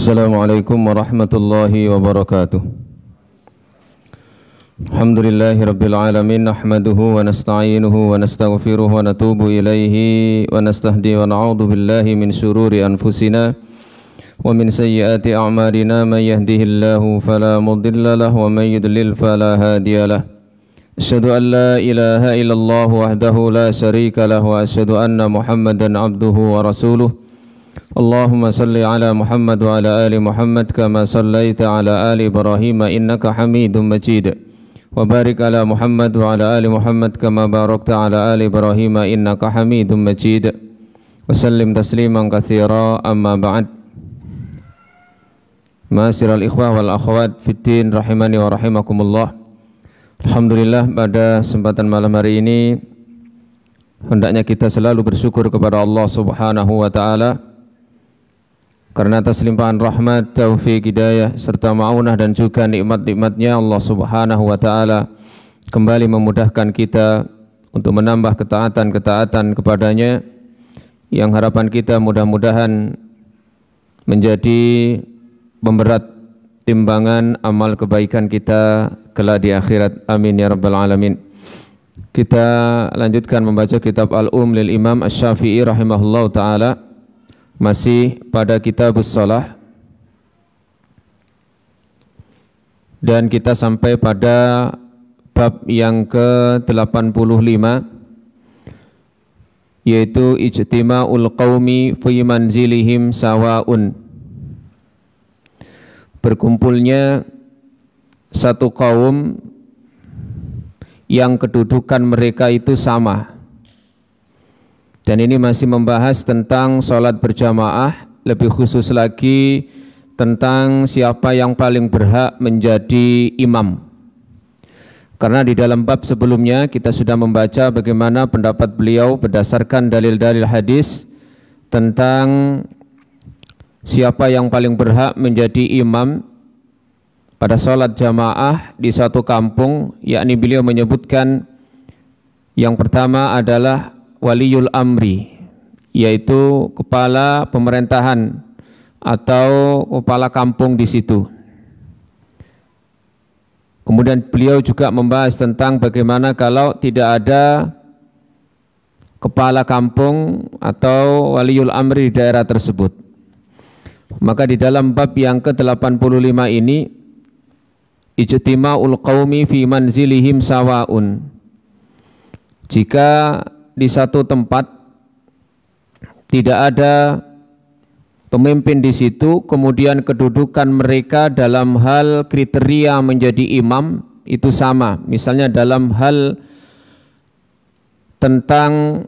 Assalamualaikum warahmatullahi wabarakatuh. Alhamdulillahi rabbil alamin, nahmaduhu wa nasta'inuhu wa nastaghfiruhu wa natubu ilaihi wa nastahdi wa na'udhu billahi min syururi anfusina wa min sayyiati a'malina. Man yahdihillahu fala mudilla lahu wa man yudlil fala hadiyalah. Asyhadu an la ilaha illallah wahdahu la syarika lahu wa asyhadu anna Muhammadan abduhu wa rasuluh. Allahumma salli ala Muhammad wa ala ali Muhammad kama sallaita ala ali Ibrahim innaka Hamidum Majid. Wa barik ala Muhammad wa ala ali Muhammad kama barakta ala ali Ibrahim innaka Hamidum Majid. Wa sallim tasliman katsira, amma ba'd. Ma'asyiral ikhwah wal akhwat fid din rahimani wa rahimakumullah. Alhamdulillah, pada kesempatan malam hari ini hendaknya kita selalu bersyukur kepada Allah Subhanahu wa taala karena atas limpahan rahmat, taufik, hidayah serta ma'unah dan juga nikmat-nikmatnya Allah Subhanahu wa taala kembali memudahkan kita untuk menambah ketaatan-ketaatan kepadanya, yang harapan kita mudah-mudahan menjadi pemberat timbangan amal kebaikan kita kelak di akhirat. Amin ya rabbal alamin. Kita lanjutkan membaca kitab Al-Lil Imam Asy-Syafi'i rahimahullahu taala, masih pada kitabus shalah, dan kita sampai pada bab yang ke-85, yaitu ijtima'ul qaumi fi manzilihim sawa'un. Berkumpulnya satu kaum yang kedudukan mereka itu sama. Dan ini masih membahas tentang sholat berjamaah, lebih khusus lagi tentang siapa yang paling berhak menjadi imam. Karena di dalam bab sebelumnya kita sudah membaca bagaimana pendapat beliau berdasarkan dalil-dalil hadis tentang siapa yang paling berhak menjadi imam pada sholat jamaah di satu kampung, yakni beliau menyebutkan yang pertama adalah waliyul amri, yaitu kepala pemerintahan atau kepala kampung di situ. Kemudian beliau juga membahas tentang bagaimana kalau tidak ada kepala kampung atau waliyul amri di daerah tersebut. Maka di dalam bab yang ke-85 ini, ijtima'ul qaumi fi manzilihim sawa'un. Jika di satu tempat tidak ada pemimpin di situ, kemudian kedudukan mereka dalam hal kriteria menjadi imam itu sama. Misalnya dalam hal tentang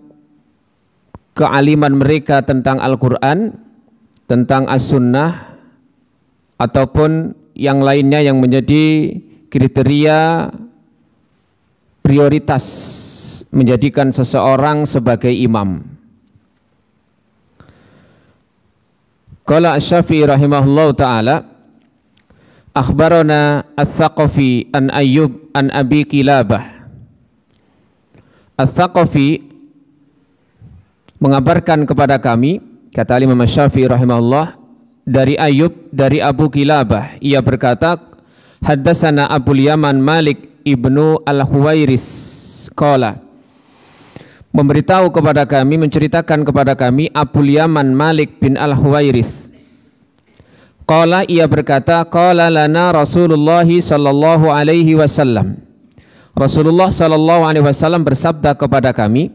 kealiman mereka tentang Al-Quran, tentang As-Sunnah, ataupun yang lainnya yang menjadi kriteria prioritas menjadikan seseorang sebagai imam. Qala Asy-Syafi'i rahimahullahu taala, akhbarana Ats-Tsaqafi an Ayyub an Abi Kilabah. Ats-Tsaqafi mengabarkan kepada kami, kata Imam Asy-Syafi'i rahimahullah, dari Ayyub dari Abu Kilabah, ia berkata, haddatsana Abul Yaman Malik ibnu Al-Huwairis qala, memberitahu kepada kami, menceritakan kepada kami Abul Yaman Malik bin Al-Huwairis. Qala, ia berkata, qala lana Rasulullah sallallahu alaihi wasallam. Rasulullah sallallahu alaihi wasallam bersabda kepada kami,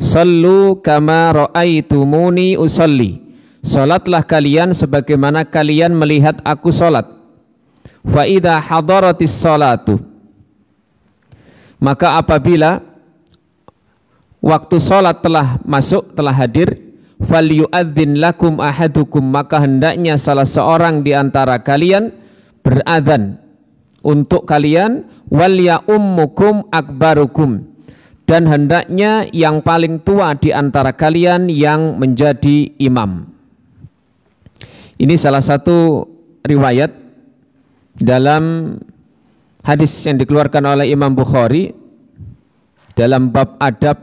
sallu kama ra'aitumuni usalli. Salatlah kalian sebagaimana kalian melihat aku salat. Fa idza hadaratis salatu, maka apabila waktu salat telah masuk, telah hadir, falyu'adzin lakum ahadukum, maka hendaknya salah seorang di antara kalian beradzan untuk kalian, wal ya ummukum akbarukum, dan hendaknya yang paling tua di antara kalian yang menjadi imam. Ini salah satu riwayat dalam hadis yang dikeluarkan oleh Imam Bukhari dalam bab adab,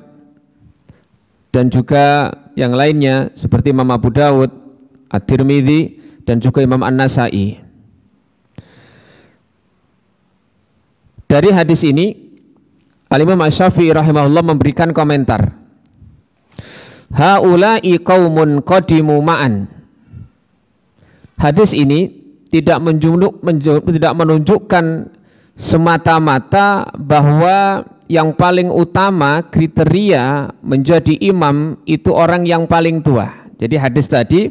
dan juga yang lainnya seperti Imam Abu Dawud, At-Tirmidzi, dan juga Imam An-Nasai. Dari hadis ini Al-Imam Asy-Syafi'i rahimahullah memberikan komentar. Haula'i qaumun qadimu ma'an. Hadis ini tidak menunjukkan semata-mata bahwa yang paling utama kriteria menjadi imam itu orang yang paling tua. Jadi hadis tadi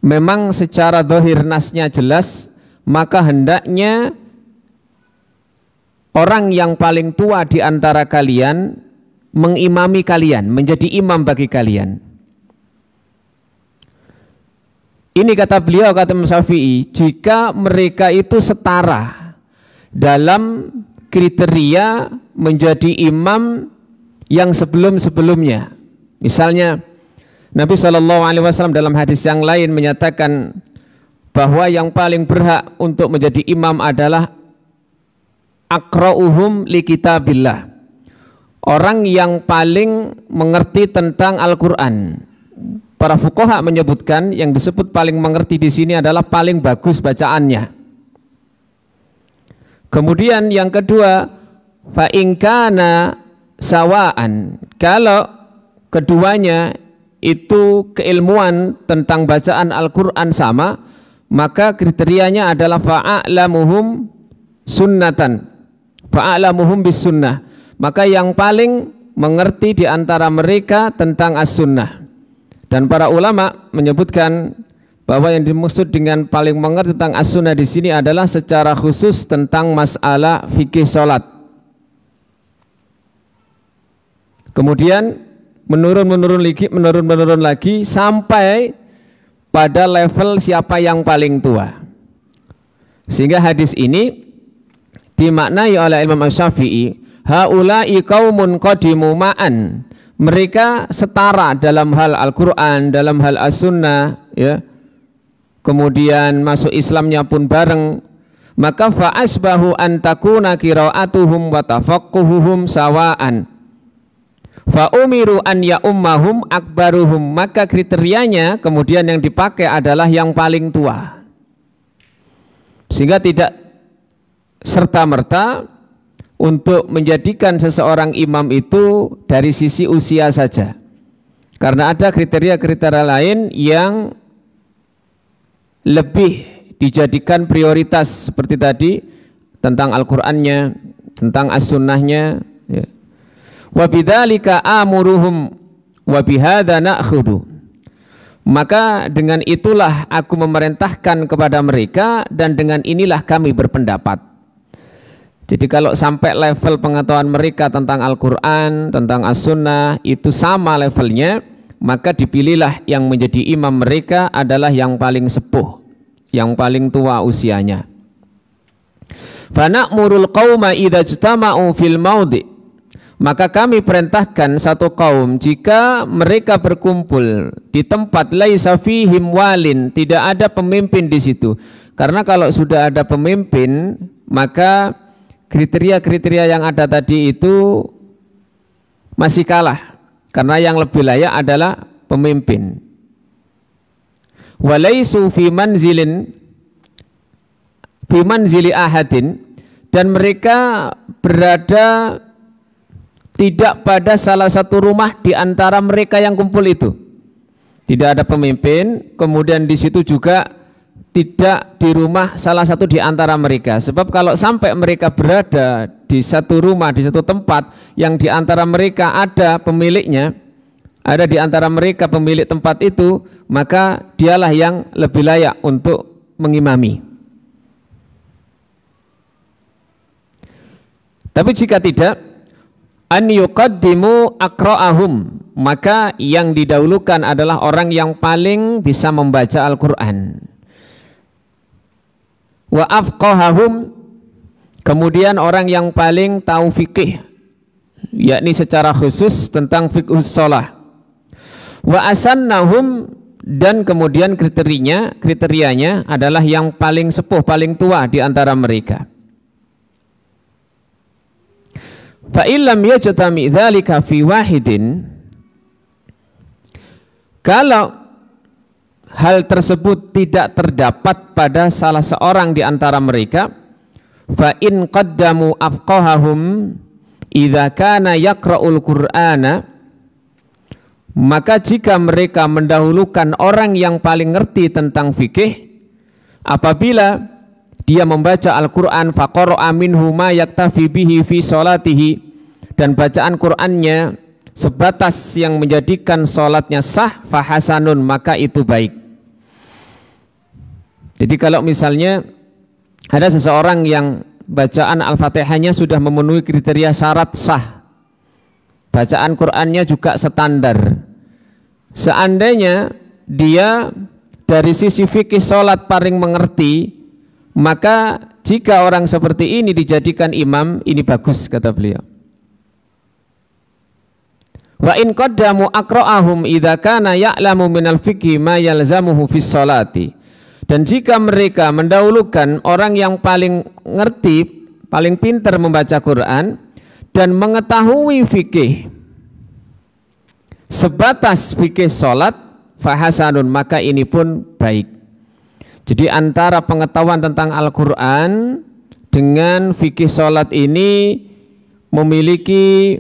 memang secara zahir nasnya jelas, maka hendaknya orang yang paling tua di antara kalian mengimami kalian, menjadi imam bagi kalian. Ini kata beliau, kata Imam Syafi'i, jika mereka itu setara dalam kriteria menjadi imam yang sebelum-sebelumnya. Misalnya Nabi SAW dalam hadis yang lain menyatakan bahwa yang paling berhak untuk menjadi imam adalah aqra'uhum li kitabillah, orang yang paling mengerti tentang Al-Quran. Para fuqaha menyebutkan yang disebut paling mengerti di sini adalah paling bagus bacaannya. Kemudian yang kedua, fa in kana sawaan, kalau keduanya itu keilmuan tentang bacaan Al-Quran sama, maka kriterianya adalah fa'a'lamuhum sunnatan, fa'alamuhum bis sunnah, maka yang paling mengerti di antara mereka tentang as-sunnah. Dan para ulama menyebutkan bahwa yang dimaksud dengan paling mengerti tentang as-sunnah di sini adalah secara khusus tentang masalah fikih salat. Kemudian menurun lagi sampai pada level siapa yang paling tua. Sehingga hadis ini dimaknai oleh Imam Asy-Syafi'i, haula'i qaumun qadimu ma'an, mereka setara dalam hal Al-Quran, dalam hal as-sunnah, ya. Kemudian masuk Islamnya pun bareng, maka fa'asbahu an takuna qira'atuhum wa tafaqquhuhum sawa'an fa'umiru an ya'ummahum akbaruhum, maka kriterianya kemudian yang dipakai adalah yang paling tua, sehingga tidak serta-merta untuk menjadikan seseorang imam itu dari sisi usia saja, karena ada kriteria-kriteria lain yang lebih dijadikan prioritas, seperti tadi tentang Al-Qur'annya, tentang as-sunnahnya, ya. Wa bidzalika amuruhum wa bihadza na'khudhu, maka dengan itulah aku memerintahkan kepada mereka dan dengan inilah kami berpendapat. Jadi kalau sampai level pengetahuan mereka tentang Al-Quran, tentang As-Sunnah itu sama levelnya, maka dipilihlah yang menjadi imam mereka adalah yang paling sepuh, yang paling tua usianya. Fa na'murul qauma idza ijtama'u fil maudhi, maka kami perintahkan satu kaum jika mereka berkumpul di tempat laisa fihim walin, tidak ada pemimpin di situ. Karena kalau sudah ada pemimpin, maka kriteria-kriteria yang ada tadi itu masih kalah, karena yang lebih layak adalah pemimpin. Walaisu fi manzili ahadin, dan mereka berada tidak pada salah satu rumah di antara mereka yang kumpul itu. Tidak ada pemimpin, kemudian di situ juga tidak di rumah salah satu di antara mereka. Sebab kalau sampai mereka berada di satu rumah, di satu tempat yang di antara mereka ada pemiliknya, ada di antara mereka pemilik tempat itu, maka dialah yang lebih layak untuk mengimami. Tapi jika tidak, an yuqaddimu aqra'ahum, maka yang didahulukan adalah orang yang paling bisa membaca Al-Quran. Wa afqahahum, kemudian orang yang paling tahu fikih, yakni secara khusus tentang fiqhus shalah. Wa asannahum, dan kemudian kriterianya adalah yang paling sepuh, paling tua di antara mereka. Fa illam yajtami dzalika fi wahidin, kalau hal tersebut tidak terdapat pada salah seorang di antara mereka, fa in qaddamu afqahahum idza kana yaqra'ul qur'ana, maka jika mereka mendahulukan orang yang paling ngerti tentang fikih apabila dia membaca Al-Qur'an, faqara'a minhu ma yaktafi bihi fi sholatihi, dan bacaan Qur'annya sebatas yang menjadikan sholatnya sah, fahasanun, maka itu baik. Jadi kalau misalnya ada seseorang yang bacaan Al-Fatihahnya sudah memenuhi kriteria syarat sah, bacaan Qur'annya juga standar, seandainya dia dari sisi fikih sholat paling mengerti, maka jika orang seperti ini dijadikan imam, ini bagus, kata beliau. Wa in qaddamu aqra'ahum idza kana ya'lamu minal fiqhi ma yalzamuhu fis sholati, dan jika mereka mendahulukan orang yang paling ngerti, paling pintar membaca Quran dan mengetahui fikih sebatas fikih sholat, fahasanun, maka ini pun baik. Jadi antara pengetahuan tentang Al-Quran dengan fikih sholat ini memiliki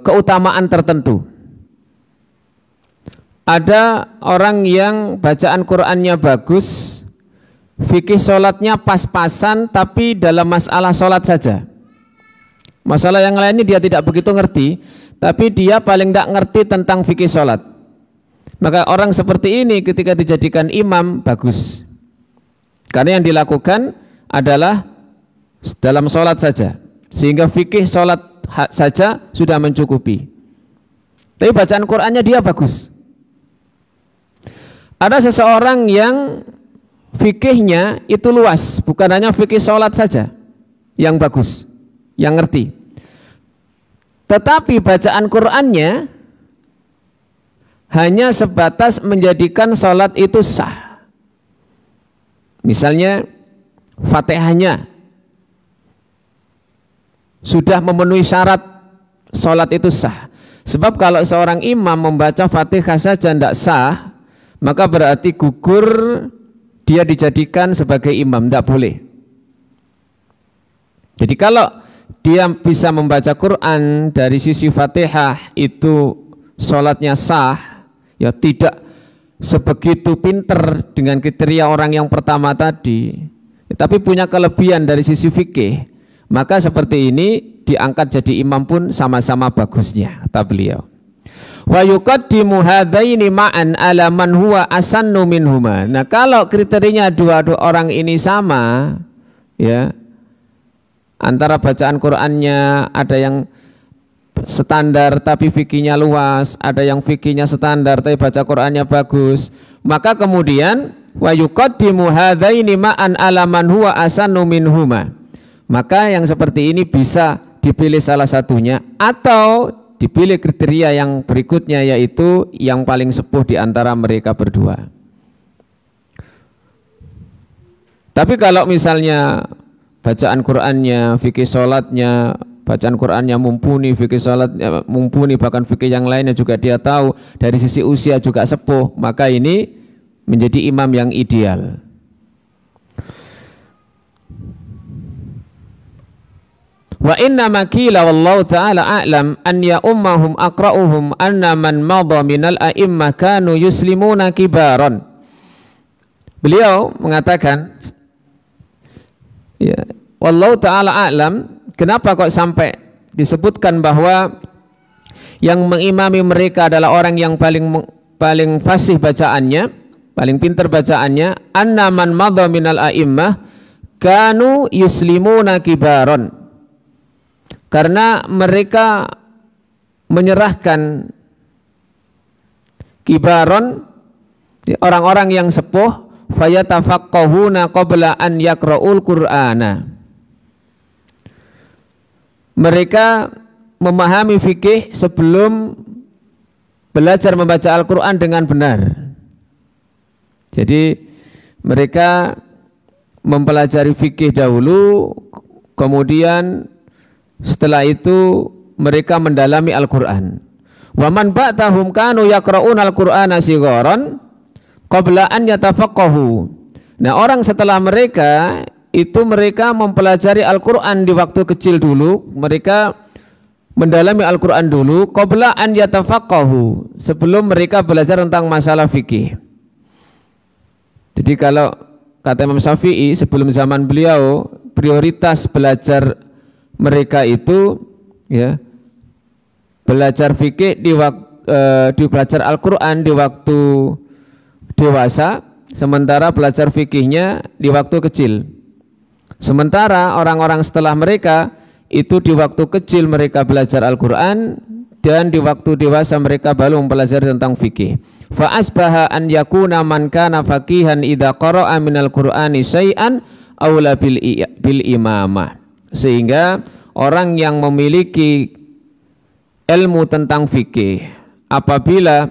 keutamaan tertentu. Ada orang yang bacaan Qur'annya bagus, fikih sholatnya pas-pasan, tapi dalam masalah sholat saja. Masalah yang lainnya dia tidak begitu ngerti, tapi dia paling tidak ngerti tentang fikih sholat. Maka orang seperti ini ketika dijadikan imam bagus, karena yang dilakukan adalah dalam sholat saja, sehingga fikih sholat saja sudah mencukupi. Tapi bacaan Qur'annya dia bagus. Ada seseorang yang fikihnya itu luas, bukan hanya fikih sholat saja yang bagus, yang ngerti, tetapi bacaan Qur'annya hanya sebatas menjadikan sholat itu sah. Misalnya Fatihahnya sudah memenuhi syarat sholat itu sah. Sebab kalau seorang imam membaca Fatihah saja tidak sah, maka berarti gugur dia dijadikan sebagai imam, tidak boleh. Jadi kalau dia bisa membaca Quran dari sisi Fatihah itu sholatnya sah, ya tidak sebegitu pinter dengan kriteria orang yang pertama tadi, tapi punya kelebihan dari sisi fikih, maka seperti ini diangkat jadi imam pun sama-sama bagusnya, kata beliau. Wa yuqaddimu hadaini ma'an ala man huwa asannu minhuma. Nah, kalau kriterianya dua orang ini sama, ya, antara bacaan Qur'annya ada yang standar tapi fikihnya luas, ada yang fikihnya standar tapi baca Qur'annya bagus, maka kemudian wa yuqaddimu hadaini ma'an ala man huwa asannu minhuma. Maka yang seperti ini bisa dipilih salah satunya atau dipilih kriteria yang berikutnya, yaitu yang paling sepuh di antara mereka berdua. Tapi kalau misalnya bacaan Qur'annya, fikih sholatnya, bacaan Qur'annya mumpuni, fikih sholatnya mumpuni, bahkan fikih yang lainnya juga dia tahu, dari sisi usia juga sepuh, maka ini menjadi imam yang ideal. Wa inna makila wallahu ta'ala a'lam an ya ummahum aqra'uhum anna man madha minal a'immah kanu yuslimuna kibaran. Beliau mengatakan, ya, wallahu ta'ala a'lam, kenapa kok sampai disebutkan bahwa yang mengimami mereka adalah orang yang paling fasih bacaannya, paling pintar bacaannya, anna man madha minal a'immah kanu yuslimuna kibaran, karena mereka menyerahkan kibaron, orang-orang yang sepuh, fayatafaqqahuna qabla an yaqra'ul qur'ana, mereka memahami fikih sebelum belajar membaca Al-Quran dengan benar. Jadi mereka mempelajari fikih dahulu, kemudian setelah itu mereka mendalami Al-Quran. Wa man ba'dahum kanu yaqra'una al-Qur'ana sigharan qabla an yatafaqahu. Nah, orang setelah mereka itu mereka mempelajari Al-Qur'an di waktu kecil dulu, mereka mendalami Al-Qur'an dulu qabla an yatafaqahu, sebelum mereka belajar tentang masalah fikih. Jadi kalau kata Imam Syafi'i sebelum zaman beliau, prioritas belajar mereka itu ya belajar fikih di belajar Al-Qur'an di waktu dewasa, sementara belajar fikihnya di waktu kecil. Sementara orang-orang setelah mereka itu di waktu kecil mereka belajar Al-Qur'an dan di waktu dewasa mereka baru mempelajari tentang fikih. Fa asbaha an yakuna man kana faqihan idza qara'a minal Qur'ani syai'an aula bil imamah. Sehingga orang yang memiliki ilmu tentang fikih apabila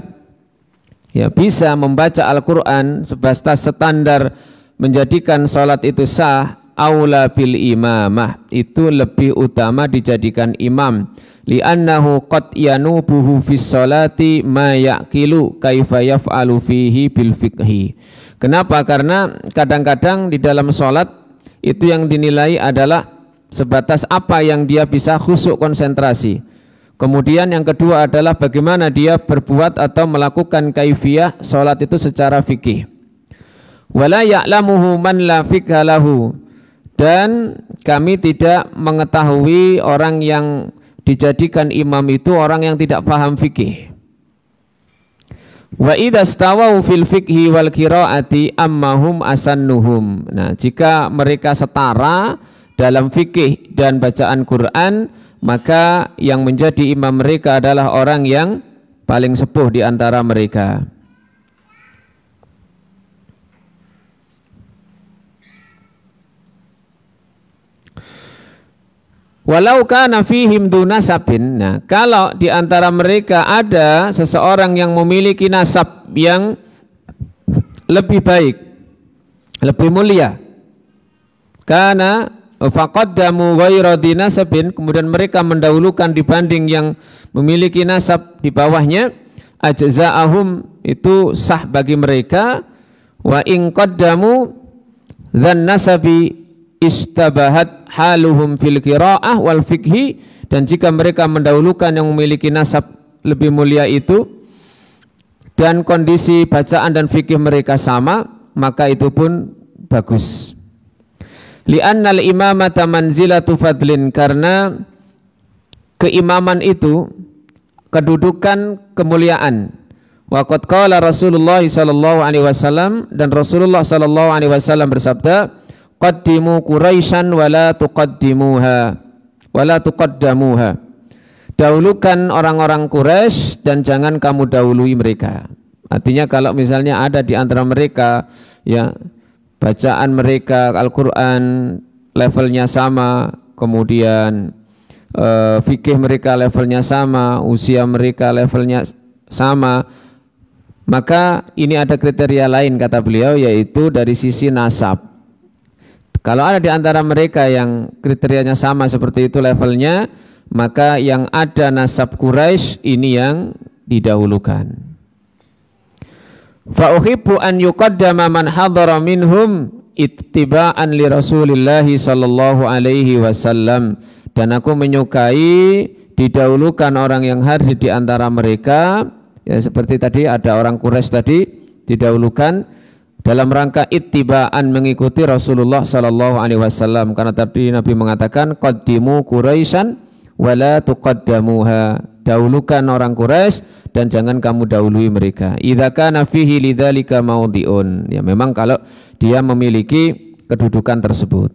ya bisa membaca Al-Qur'an sebatas standar menjadikan salat itu sah, aula bil imamah, itu lebih utama dijadikan imam, li'annahu qad yanubuhu fis salati ma yaqilu kaifa yaf'alu fihi bil fiqhi. Kenapa? Karena kadang-kadang di dalam salat itu yang dinilai adalah sebatas apa yang dia bisa khusyuk konsentrasi. Kemudian yang kedua adalah bagaimana dia berbuat atau melakukan kaifiyah salat itu secara fikih. Wala ya'lamuhu man la fiqha lahu, dan kami tidak mengetahui orang yang dijadikan imam itu orang yang tidak paham fikih. Wa idza stawau fil fiqhi wal qiraati ammahum asannuhum. Nah, jika mereka setara dalam fikih dan bacaan Quran, maka yang menjadi imam mereka adalah orang yang paling sepuh di antara mereka. Walau kana fihim dunasabin. Nah, kalau di antara mereka ada seseorang yang memiliki nasab yang lebih baik, lebih mulia, karena faqaddamu ghaira dinasabin, kemudian mereka mendahulukan dibanding yang memiliki nasab di bawahnya, ajza'ahum, itu sah bagi mereka. Wa in qaddamu dzan nasabi istabahat haluhum fil qiraah wal fikhi, dan jika mereka mendahulukan yang memiliki nasab lebih mulia itu dan kondisi bacaan dan fikih mereka sama, maka itu pun bagus. Li'annal imamata manzilatu fadlin, karena keimaman itu kedudukan kemuliaan. Wa qad qala Rasulullah sallallahu alaihi wasallam, dan Rasulullah sallallahu alaihi wasallam bersabda, qaddimu Quraisyan wala tuqaddamuha. Dahulukan orang-orang Quraisy dan jangan kamu dahului mereka. Artinya kalau misalnya ada di antara mereka ya bacaan mereka Al-Qur'an levelnya sama, kemudian fikih mereka levelnya sama, usia mereka levelnya sama, maka ini ada kriteria lain kata beliau, yaitu dari sisi nasab. Kalau ada di antara mereka yang kriterianya sama seperti itu levelnya, maka yang ada nasab Quraisy ini yang didahulukan. Fa uhibbu an yuqaddama man hadara minhum ittiba'an li Rasulillah sallallahu alaihi wasallam, dan aku menyukai didahulukan orang yang hadir di antara mereka, ya seperti tadi ada orang Quraisy tadi didahulukan dalam rangka ittiba'an, mengikuti Rasulullah sallallahu alaihi wasallam, karena tadi Nabi mengatakan qaddimu Quraisyan wala tuqaddamuha, dahulukan orang Quraisy dan jangan kamu dahului mereka. Idza kana fihi lidzalika maudhi'un, ya memang kalau dia memiliki kedudukan tersebut.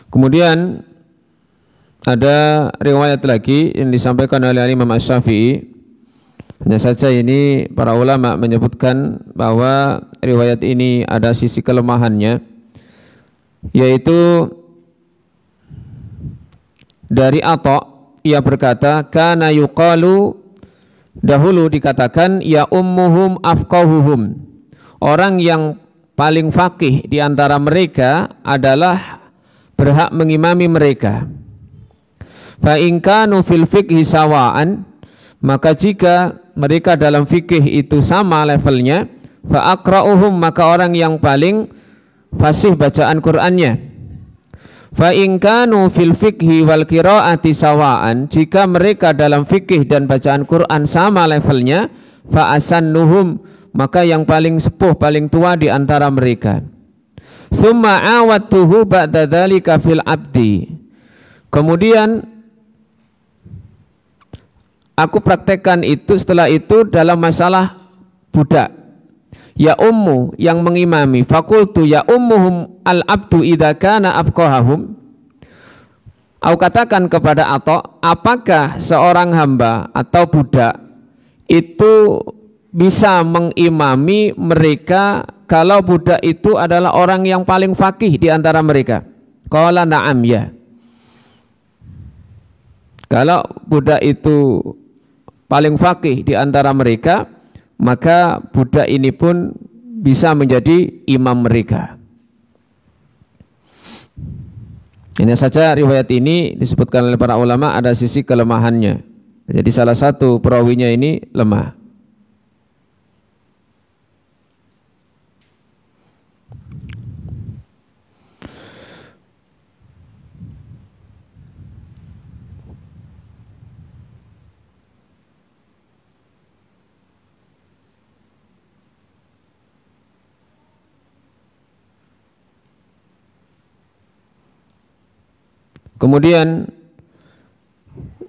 Kemudian ada riwayat lagi yang disampaikan oleh Imam Asy-Syafi'i. Hanya saja ini para ulama menyebutkan bahwa riwayat ini ada sisi kelemahannya, yaitu dari Atha, ia berkata kana yuqalu dahulu dikatakan ya ummuhum afqahuhum, orang yang paling faqih di antara mereka adalah berhak mengimami mereka. Fa in kanu fil fiqhi sawaan, maka jika mereka dalam fikih itu sama levelnya, fa aqra'uhum, maka orang yang paling fasih bacaan Qur'annya. Fa in kanu fil fiqhi wal qiraati sawaan, jika mereka dalam fikih dan bacaan Qur'an sama levelnya, fa asannuhum, maka yang paling sepuh paling tua di antara mereka. Summa awattuhu ba'da dzalika fil abdi, kemudian aku praktekkan itu setelah itu dalam masalah budak. Ya ummu, yang mengimami. Fakultu ya ummuhum al abdu idza kana afqahahum. Aku katakan kepada Atok, apakah seorang hamba atau budak itu bisa mengimami mereka kalau budak itu adalah orang yang paling faqih di antara mereka? Qala na'am, ya. Kalau budak itu paling faqih di antara mereka, maka budak ini pun bisa menjadi imam mereka. Ini saja riwayat ini disebutkan oleh para ulama ada sisi kelemahannya. Jadi salah satu perawinya ini lemah. Kemudian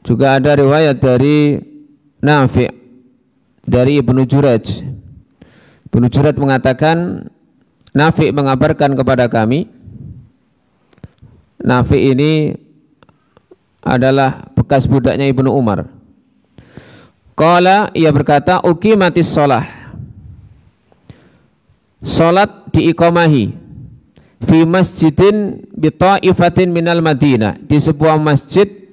juga ada riwayat dari Nafi' dari Ibnu Juraj. Ibnu Juraj mengatakan Nafi' mengabarkan kepada kami. Nafi' ini adalah bekas budaknya Ibnu Umar. Qala, ia berkata, uqimatis shalah, salat diiqamahi fi masjidin bi ta'ifatin minal Madinah, di sebuah masjid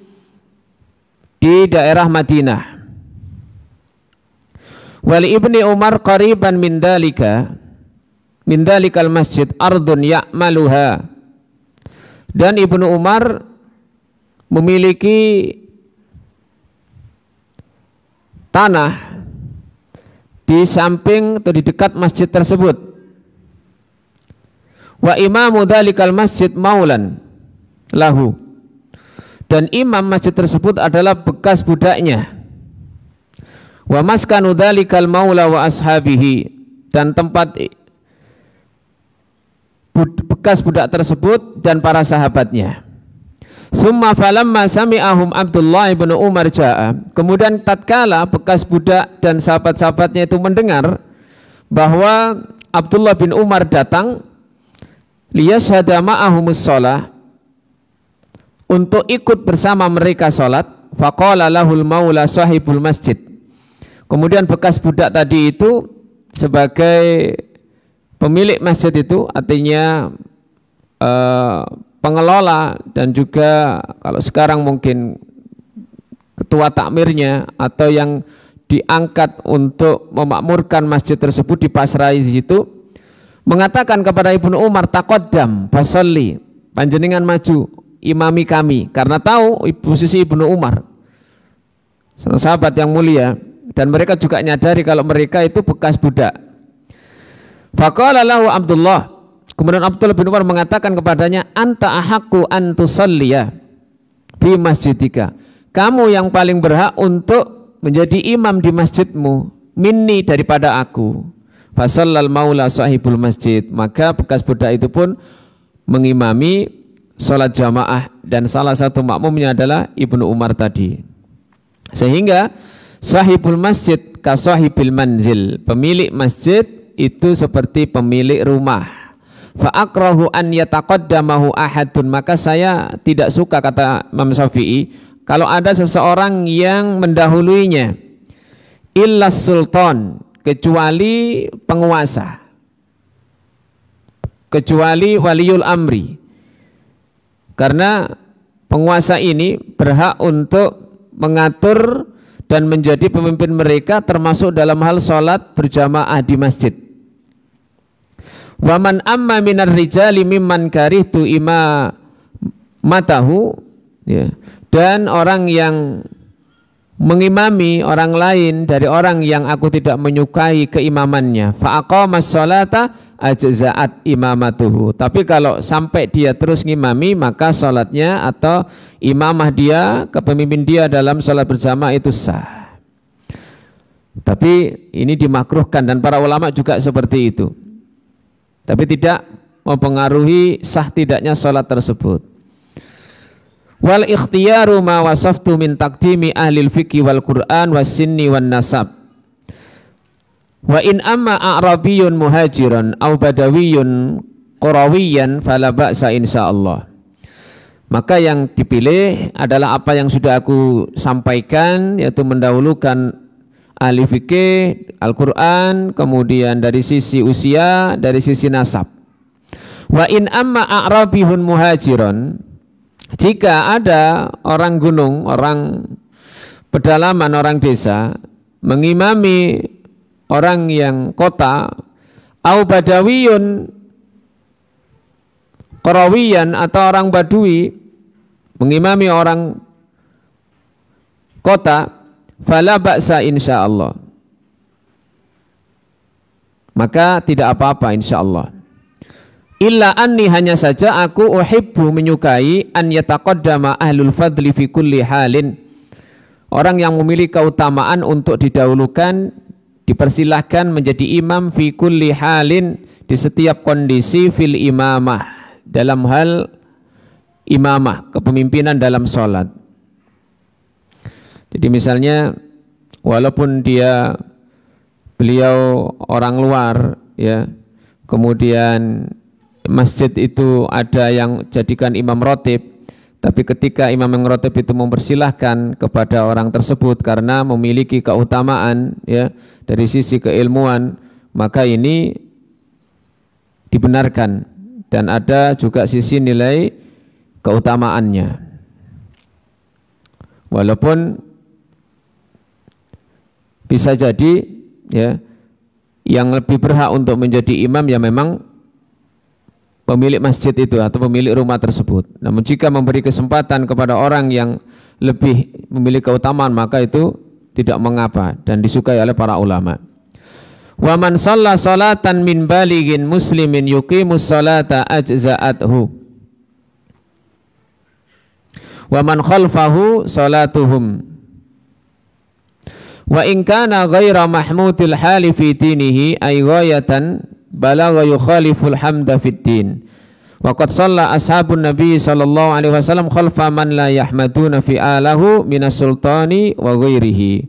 di daerah Madinah. Wali ibni Umar qariban min dalikal masjid ardun ya'maluha, dan Ibnu Umar memiliki tanah di samping atau di dekat masjid tersebut. Wa imamu dalikal masjid maulan lahu, dan imam masjid tersebut adalah bekas budaknya. Wa maskanu dalikal maula wa ashabihi, dan tempat bekas budak tersebut dan para sahabatnya. Summa falamma sami'ahum Abdullah ibn Umar ja'a, kemudian tatkala bekas budak dan sahabat-sahabatnya itu mendengar bahwa Abdullah bin Umar datang, liyashhada ma'ahumus shalah, untuk ikut bersama mereka salat. Faqala lahul maula sahibul masjid, kemudian bekas budak tadi itu sebagai pemilik masjid itu, artinya pengelola dan juga kalau sekarang mungkin ketua takmirnya atau yang diangkat untuk memakmurkan masjid tersebut, dipasrai di situ, mengatakan kepada Ibnu Umar, taqaddam fasalli, panjenengan maju imami kami, karena tahu posisi Ibnu Umar sahabat yang mulia, dan mereka juga nyadari kalau mereka itu bekas budak. Faqala lahu Abdullah, kemudian Abdullah bin Umar mengatakan kepadanya, anta ahaqqu an tusalliya fi masjidika, kamu yang paling berhak untuk menjadi imam di masjidmu, minni, daripada aku. Fasallal maula sahibul masjid, maka bekas budak itu pun mengimami salat jamaah, dan salah satu makmumnya adalah Ibnu Umar tadi. Sehingga sahibul masjid ka sahibil manzil, pemilik masjid itu seperti pemilik rumah. Fa akrahu an yataqaddamahu ahadun, maka saya tidak suka, kata Imam Syafi'i, kalau ada seseorang yang mendahuluinya, illa sultan, kecuali penguasa, kecuali waliul amri, karena penguasa ini berhak untuk mengatur dan menjadi pemimpin mereka termasuk dalam hal sholat berjamaah di masjid. Waman amma minar rijali mimman karihtu imamatahu, ya, dan orang yang mengimami orang lain dari orang yang aku tidak menyukai keimamannya, fa aqamas sholata ajza'at imamatuhu. Tapi kalau sampai dia terus ngimami, maka sholatnya atau imamah dia, kepemimpin dia dalam sholat berjamaah itu sah. Tapi ini dimakruhkan dan para ulama juga seperti itu. Tapi tidak mempengaruhi sah tidaknya sholat tersebut. Wal ikhtiyaru ma wasaftu min taqdimi ahlil fiqhi wal Qur'an was sinni wan nasab. Wa in amma a'rabiyun muhajiran aw badawiyun qurawiyan fala ba'sa insyaallah. Maka yang dipilih adalah apa yang sudah aku sampaikan, yaitu mendahulukan ahli fikih, Al-Quran, kemudian dari sisi usia, dari sisi nasab. Wa in amma a'rabihun muhajiron, jika ada orang gunung, orang pedalaman, orang desa mengimami orang yang kota, au badawiyun qarawiyan, atau orang badui mengimami orang kota, fala ba'sa insyaallah, maka tidak apa-apa insyaallah. Illa anni, hanya saja aku uhibbu, menyukai, an yataqaddama ahlul fadli fi kulli halin, orang yang memiliki keutamaan untuk didahulukan, dipersilahkan menjadi imam fi kulli halin, di setiap kondisi, fil imamah, dalam hal imamah, kepemimpinan dalam sholat. Jadi misalnya walaupun beliau orang luar, ya, kemudian masjid itu ada yang jadikan imam rotib, tapi ketika imam yang rotib itu mempersilahkan kepada orang tersebut karena memiliki keutamaan, ya, dari sisi keilmuan, maka ini dibenarkan dan ada juga sisi nilai keutamaannya. Walaupun bisa jadi, ya, yang lebih berhak untuk menjadi imam ya memang pemilik masjid itu atau pemilik rumah tersebut. Namun jika memberi kesempatan kepada orang yang lebih memiliki keutamaan, maka itu tidak mengapa dan disukai oleh para ulama. Wa man shalla salatan min balighin muslimin yuqimus salata ajza'athu wa man khalfahu salatuhum. Wa in kana ghaira mahmudil hali fi dinihi ay ghayatan balagha yukhaliful hamda fid din. Wa qad shalla ashabun nabi sallallahu alaihi wasallam khalfa man la yahmaduna fi alahu minas sultani wa ghairihi.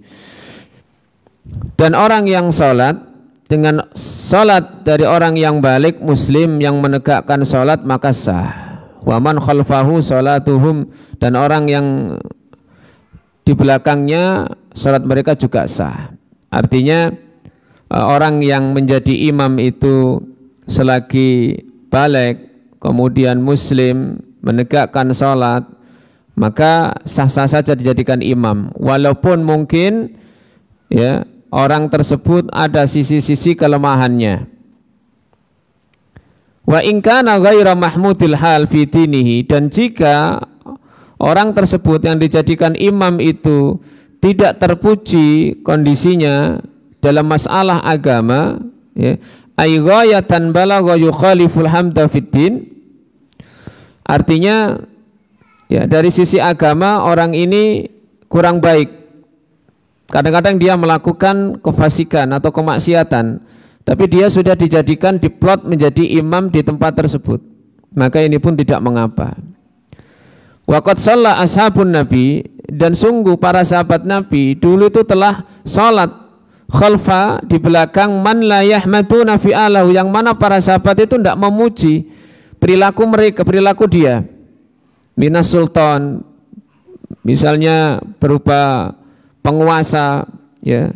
Dan orang yang salat dengan salat dari orang yang balik muslim yang menegakkan salat maka sah. Wa man khalfahu salatuhum, dan orang yang di belakangnya salat mereka juga sah. Artinya orang yang menjadi imam itu selagi balik kemudian muslim menegakkan salat, maka sah-sah saja dijadikan imam, walaupun mungkin, ya, orang tersebut ada sisi-sisi kelemahannya. Wa in kana ghaira mahmudil hal fi dinihi, dan jika orang tersebut yang dijadikan imam itu tidak terpuji kondisinya dalam masalah agama, ya, ay ghayatan balagha yukhaliful hamda fid din, artinya, ya, dari sisi agama orang ini kurang baik. Kadang-kadang dia melakukan kefasikan atau kemaksiatan, tapi dia sudah dijadikan diplot menjadi imam di tempat tersebut, maka ini pun tidak mengapa. Wa qad shalla ashabun nabi, dan sungguh para sahabat Nabi dulu itu telah salat khalfa, di belakang, man la yahmaduna fi alahu, yang mana para sahabat itu tidak memuji perilaku mereka, perilaku dia, minas sultan, misalnya berupa penguasa, ya,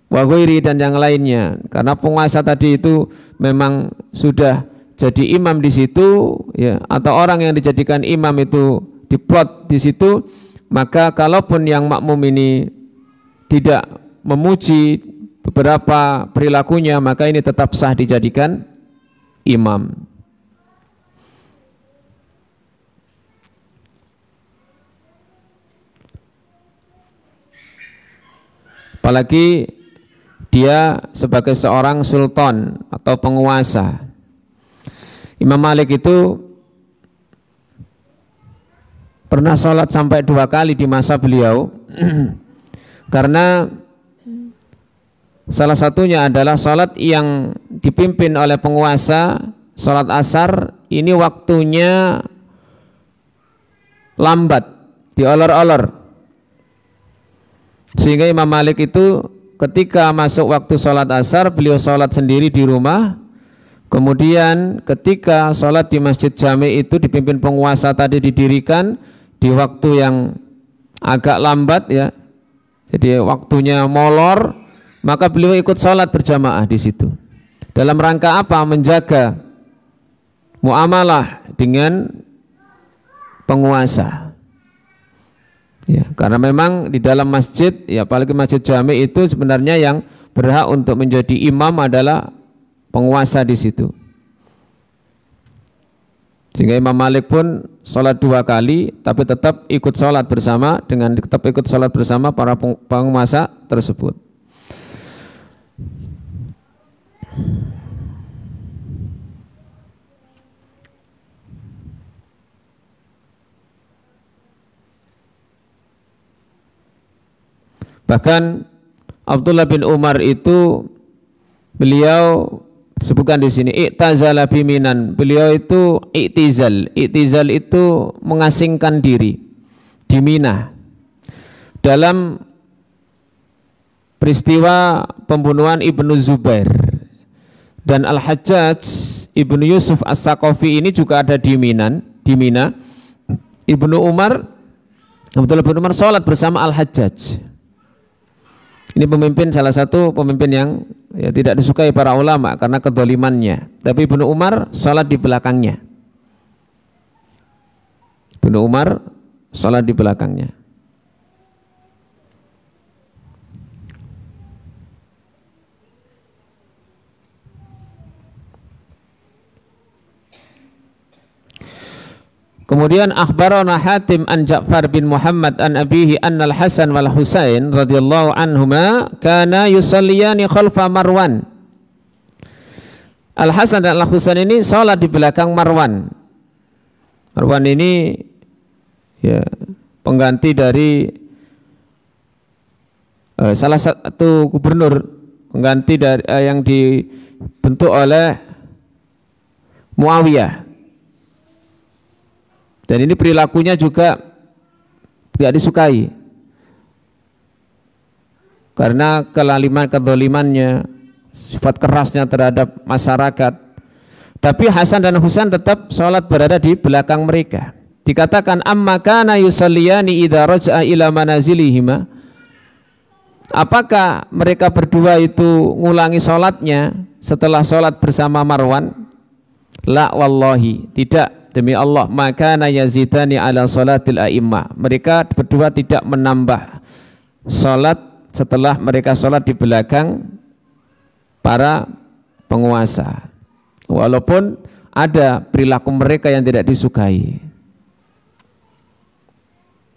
wa ghairi, dan yang lainnya. Karena penguasa tadi itu memang sudah jadi imam di situ, ya, atau orang yang dijadikan imam itu diplot di situ, maka kalaupun yang makmum ini tidak memuji beberapa perilakunya, maka ini tetap sah dijadikan imam. Apalagi dia sebagai seorang sultan atau penguasa. Imam Malik itu pernah sholat sampai 2 kali di masa beliau karena salah satunya adalah sholat yang dipimpin oleh penguasa, sholat asar, ini waktunya lambat, diolor-olor. Sehingga Imam Malik itu ketika masuk waktu sholat asar, beliau sholat sendiri di rumah. Kemudian ketika sholat di masjid jami itu dipimpin penguasa tadi didirikan di waktu yang agak lambat ya, jadi waktunya molor, maka beliau ikut sholat berjamaah di situ. Dalam rangka apa? Menjaga muamalah dengan penguasa. Ya, karena memang di dalam masjid, ya apalagi masjid jami itu sebenarnya yang berhak untuk menjadi imam adalah penguasa di situ. Sehingga Imam Malik pun sholat 2 kali, tapi tetap ikut sholat bersama para penguasa tersebut. Bahkan Abdullah bin Umar itu beliau disebutkan di sini i'tazala biminan. Beliau itu i'tizal. I'tizal itu mengasingkan diri di Mina. Dalam peristiwa pembunuhan Ibnu Zubair dan Al-Hajjaj Ibnu Yusuf As-Saqafi ini juga ada di Mina. Abdullah bin Umar sholat bersama Al-Hajjaj. Ini salah satu pemimpin yang ya, tidak disukai para ulama karena kedolimannya. Tapi Ibnu Umar sholat di belakangnya. Ibnu Umar sholat di belakangnya. Kemudian akhbarana Hatim an Ja'far bin Muhammad an abihi annal Hasan wal Husain radhiyallahu anhuma kana yusalliyani khalfa Marwan. Al Hasan dan Al Husain ini salat di belakang Marwan. Marwan ini ya pengganti dari salah satu gubernur, pengganti dari yang dibentuk oleh Muawiyah. Dan ini perilakunya juga tidak disukai karena kezalimannya, sifat kerasnya terhadap masyarakat. Tapi Hasan dan Husain tetap sholat berada di belakang mereka. Dikatakan amma kana yusalliyani idza raja'a ila manazilihima. Apakah mereka berdua itu ngulangi sholatnya setelah sholat bersama Marwan? La wallahi, tidak. Demi Allah, maka yazidani ala salatil a'immah. Mereka berdua tidak menambah salat setelah mereka salat di belakang para penguasa. Walaupun ada perilaku mereka yang tidak disukai.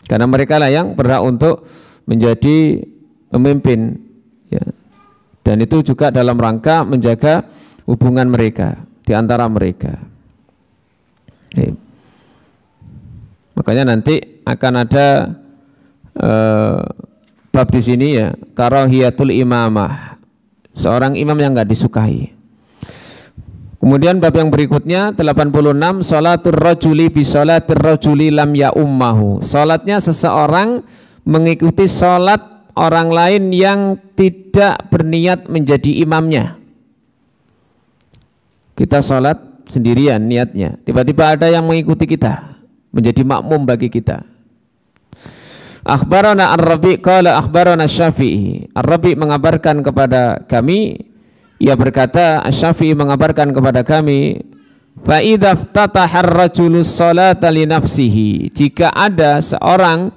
Karena mereka lah yang berhak untuk menjadi pemimpin. Ya. Dan itu juga dalam rangka menjaga hubungan mereka di antara mereka. Makanya nanti akan ada bab di sini ya, karahiyatul imamah, seorang imam yang enggak disukai. Kemudian bab yang berikutnya 86, salatul rajuli bi salatir rajuli lam ya ummahu. Salatnya seseorang mengikuti salat orang lain yang tidak berniat menjadi imamnya. Kita salat sendirian niatnya, tiba-tiba ada yang mengikuti kita, menjadi makmum bagi kita. Akhbarana Ar-Rabi' qala akhbarana Syafi'i. Ar-Rabi' mengabarkan kepada kami, ia berkata, Syafi'i mengabarkan kepada kami, fa idza ftataha ar-rajulu sholata li nafsihi, jika ada seorang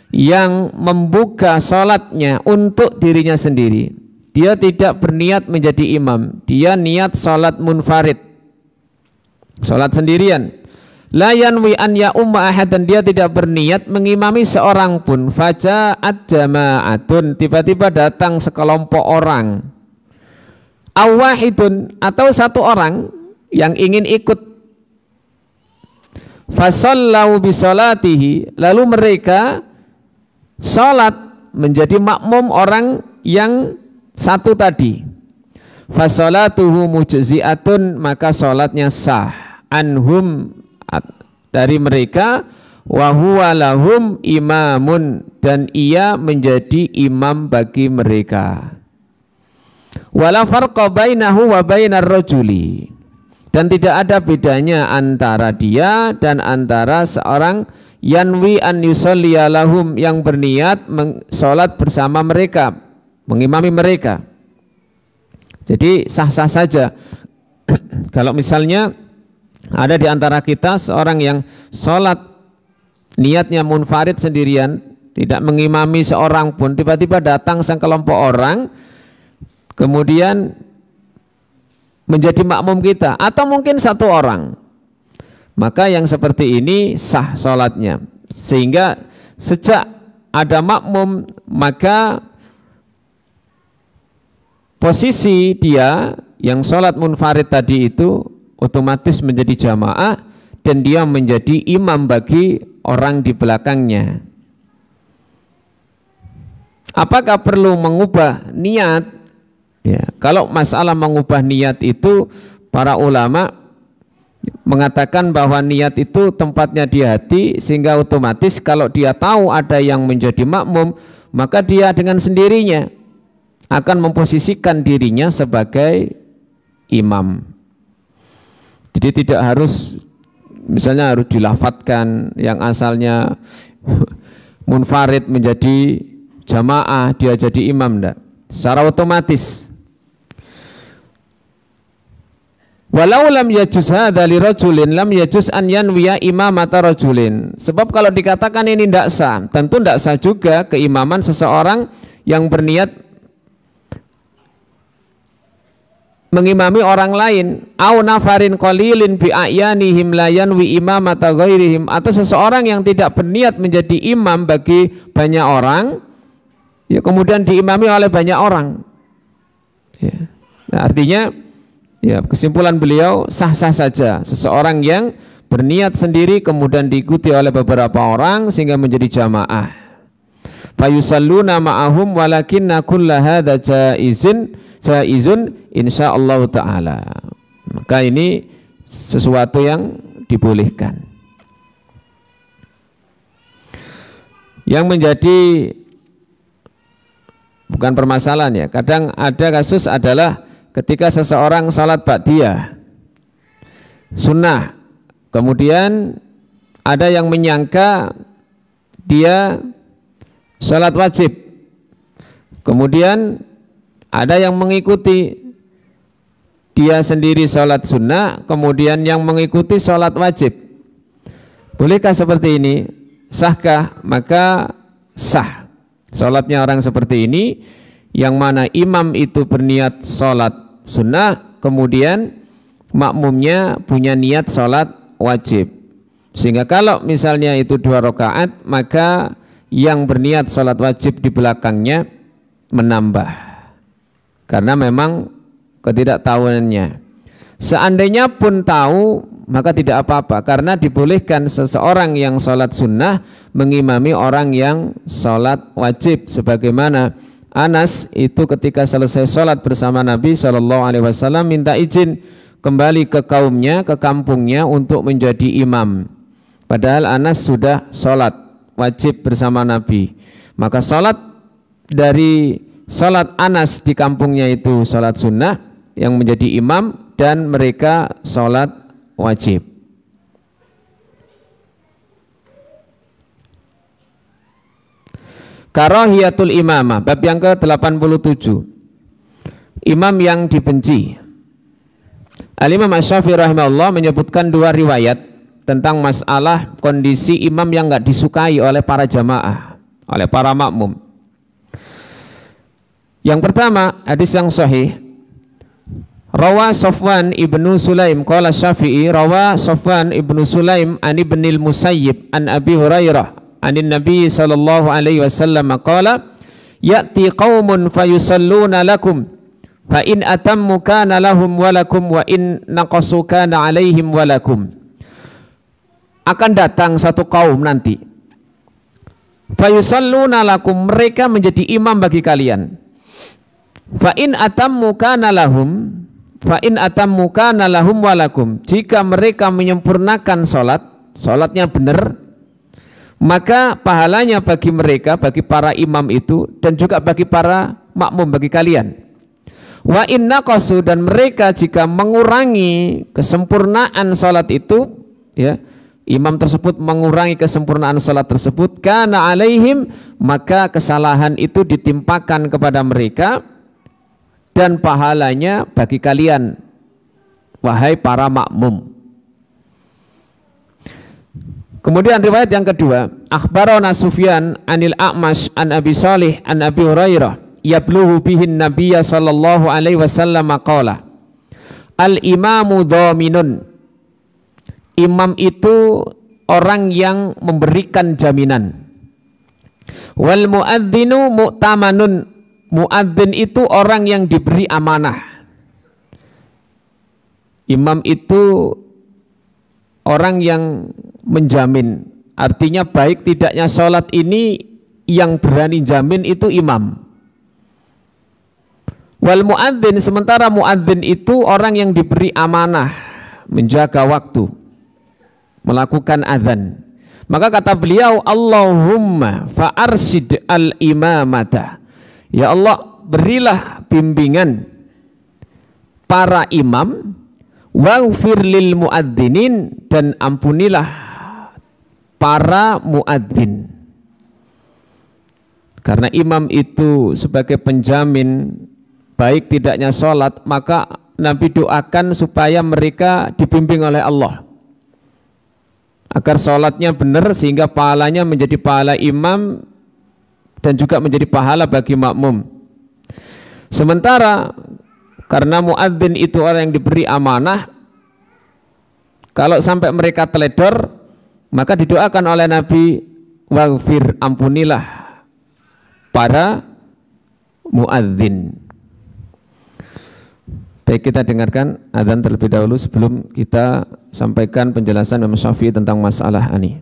yang membuka sholatnya untuk dirinya sendiri. Dia tidak berniat menjadi imam, dia niat sholat munfarid, sholat sendirian. La yanwi an ya umma ahad, dan dia tidak berniat mengimami seorang pun. Faja'at jama'atun, tiba-tiba datang sekelompok orang. Awahidun, atau satu orang yang ingin ikut. Fasallau bisolatihi, lalu mereka sholat menjadi makmum orang yang satu tadi. Fasolatuhu mujzi'atun, maka sholatnya sah. Anhum, dari mereka. Wa huwa lahum imamun, dan ia menjadi imam bagi mereka. Wala farqa bainahu wa bainar rajuli, dan tidak ada bedanya antara dia dan antara seorang yanwi an yusolliya lahum, yang berniat sholat bersama mereka, mengimami mereka. Jadi sah-sah saja. Kalau misalnya ada di antara kita seorang yang sholat niatnya munfarid sendirian, tidak mengimami seorang pun, tiba-tiba datang sekelompok orang kemudian menjadi makmum kita, atau mungkin satu orang, maka yang seperti ini sah sholatnya. Sehingga sejak ada makmum, maka posisi dia yang sholat munfarid tadi itu otomatis menjadi jamaah, dan dia menjadi imam bagi orang di belakangnya. Apakah perlu mengubah niat? Ya, kalau masalah mengubah niat itu, para ulama mengatakan bahwa niat itu tempatnya di hati, sehingga otomatis kalau dia tahu ada yang menjadi makmum, maka dia dengan sendirinya akan memposisikan dirinya sebagai imam. Jadi tidak harus misalnya harus dilafadzkan yang asalnya munfarid menjadi jamaah, dia jadi imam, enggak. Secara otomatis. Walau lam yajuz hadza li rajulin lam yajuz an yanwiya imamata rajulin. Sebab kalau dikatakan ini tidak sah, tentu tidak sah juga keimaman seseorang yang berniat mengimami orang lain. Au nafarin qalilin bi ayanihim la yanwi imamata ghairihim, atau seseorang yang tidak berniat menjadi imam bagi banyak orang, ya kemudian diimami oleh banyak orang. Ya. Nah, artinya ya kesimpulan beliau sah-sah saja seseorang yang berniat sendiri kemudian diikuti oleh beberapa orang sehingga menjadi jamaah. Fayusalluna ma'ahum walakinna kulla hadza jaizun insyaallah taala. Maka ini sesuatu yang dibolehkan. Yang menjadi bukan permasalahan ya, kadang ada kasus adalah ketika seseorang salat ba'diyah sunnah, kemudian ada yang menyangka dia salat wajib, kemudian ada yang mengikuti dia sendiri salat sunnah, kemudian yang mengikuti salat wajib. Bolehkah seperti ini? Sahkah? Maka sah salatnya orang seperti ini, yang mana imam itu berniat salat sunnah, kemudian makmumnya punya niat salat wajib. Sehingga kalau misalnya itu 2 rakaat, maka yang berniat salat wajib di belakangnya menambah, karena memang ketidaktahuannya. Seandainya pun tahu, maka tidak apa-apa, karena dibolehkan seseorang yang salat sunnah mengimami orang yang salat wajib. Sebagaimana Anas itu ketika selesai sholat bersama Nabi SAW minta izin kembali ke kaumnya, ke kampungnya untuk menjadi imam. Padahal Anas sudah sholat wajib bersama Nabi. Maka sholat dari sholat Anas di kampungnya itu sholat sunnah yang menjadi imam, dan mereka sholat wajib. Karahiyatul imamah, bab yang ke-87. Imam yang dibenci. Al-Imam Asy-Syafi'i rahimahullah menyebutkan 2 riwayat tentang masalah kondisi imam yang enggak disukai oleh para jamaah, oleh para makmum. Yang pertama, hadis yang sahih. Rawa Safwan ibnu Sulaim qala Syafi'i rawa Safwan ibnu Sulaim an ibnil Musayyib an Abi Hurairah anin Nabi sallallahu alaihi wasallam qala ya'ti qaumun fayusalluna lakum fa in atammu kana lahum wa lakum wa in naqasu kana alaihim wa lakum. Akan datang satu kaum nanti, fayusalluna lakum, mereka menjadi imam bagi kalian. Fa in atammu kana lahum, fa in atammu kana lahum wa lakum, jika mereka menyempurnakan salatnya benar, maka pahalanya bagi mereka, bagi para imam itu, dan juga bagi para makmum, bagi kalian. Wa inna qasu, dan mereka jika mengurangi kesempurnaan salat itu, ya, imam tersebut mengurangi kesempurnaan salat tersebut, kana alaihim, maka kesalahan itu ditimpakan kepada mereka dan pahalanya bagi kalian, wahai para makmum. Kemudian riwayat yang kedua, akhbarana Sufyan anil A'mash an Abi Salih an Abi Hurairah yabluhu bihin Nabiyya sallallahu alaihi wasallam qala al imamu dhaminun, imam itu orang yang memberikan jaminan, wal muadzinu mu'tamanun, muadzin itu orang yang diberi amanah. Imam itu orang yang menjamin, artinya baik tidaknya sholat ini yang berani jamin itu imam. Wal muadzin, sementara muadzin itu orang yang diberi amanah menjaga waktu, melakukan azan. Maka kata beliau, Allahumma fa'arsid al-imamata, ya Allah berilah bimbingan para imam, waghfir lil muadzinin, dan ampunilah para muadzin. Karena imam itu sebagai penjamin baik tidaknya sholat, maka Nabi doakan supaya mereka dibimbing oleh Allah agar sholatnya benar, sehingga pahalanya menjadi pahala imam dan juga menjadi pahala bagi makmum. Sementara karena muadzin itu orang yang diberi amanah, kalau sampai mereka teledor, maka didoakan oleh Nabi, waghfir, ampunilah para muadzin. Baik, kita dengarkan azan terlebih dahulu sebelum kita sampaikan penjelasan Imam Syafi'i tentang masalah ini.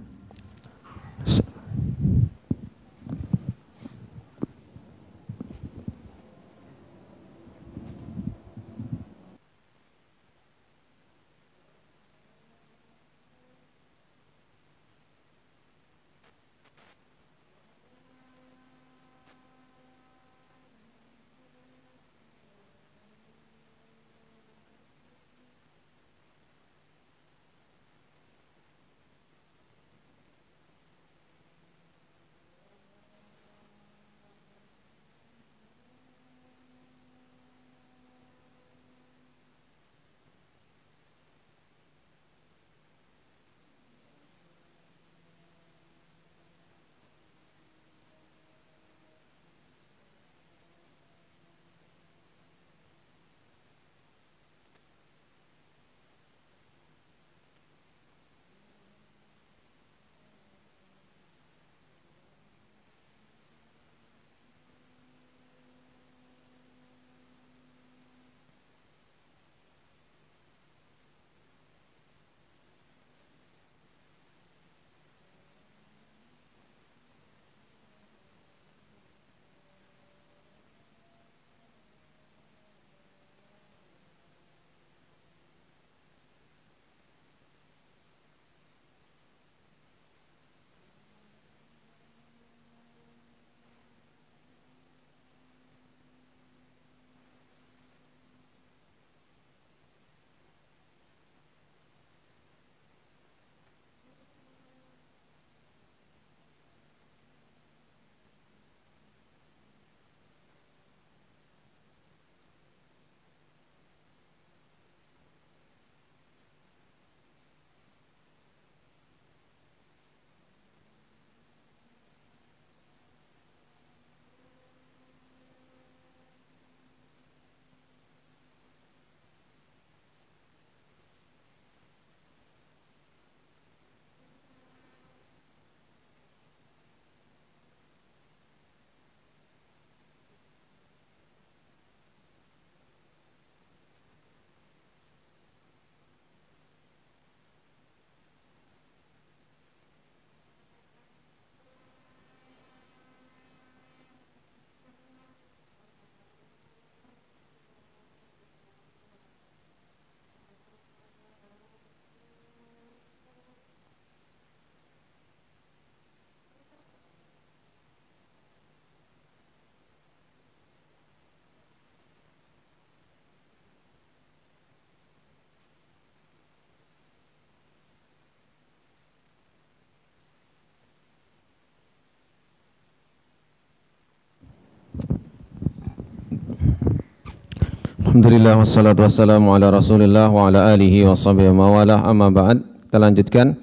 Alhamdulillah wassalatu wassalamu ala Rasulillah wa ala alihi wa sahbihi wa mawalah, amma ba'd. Kita lanjutkan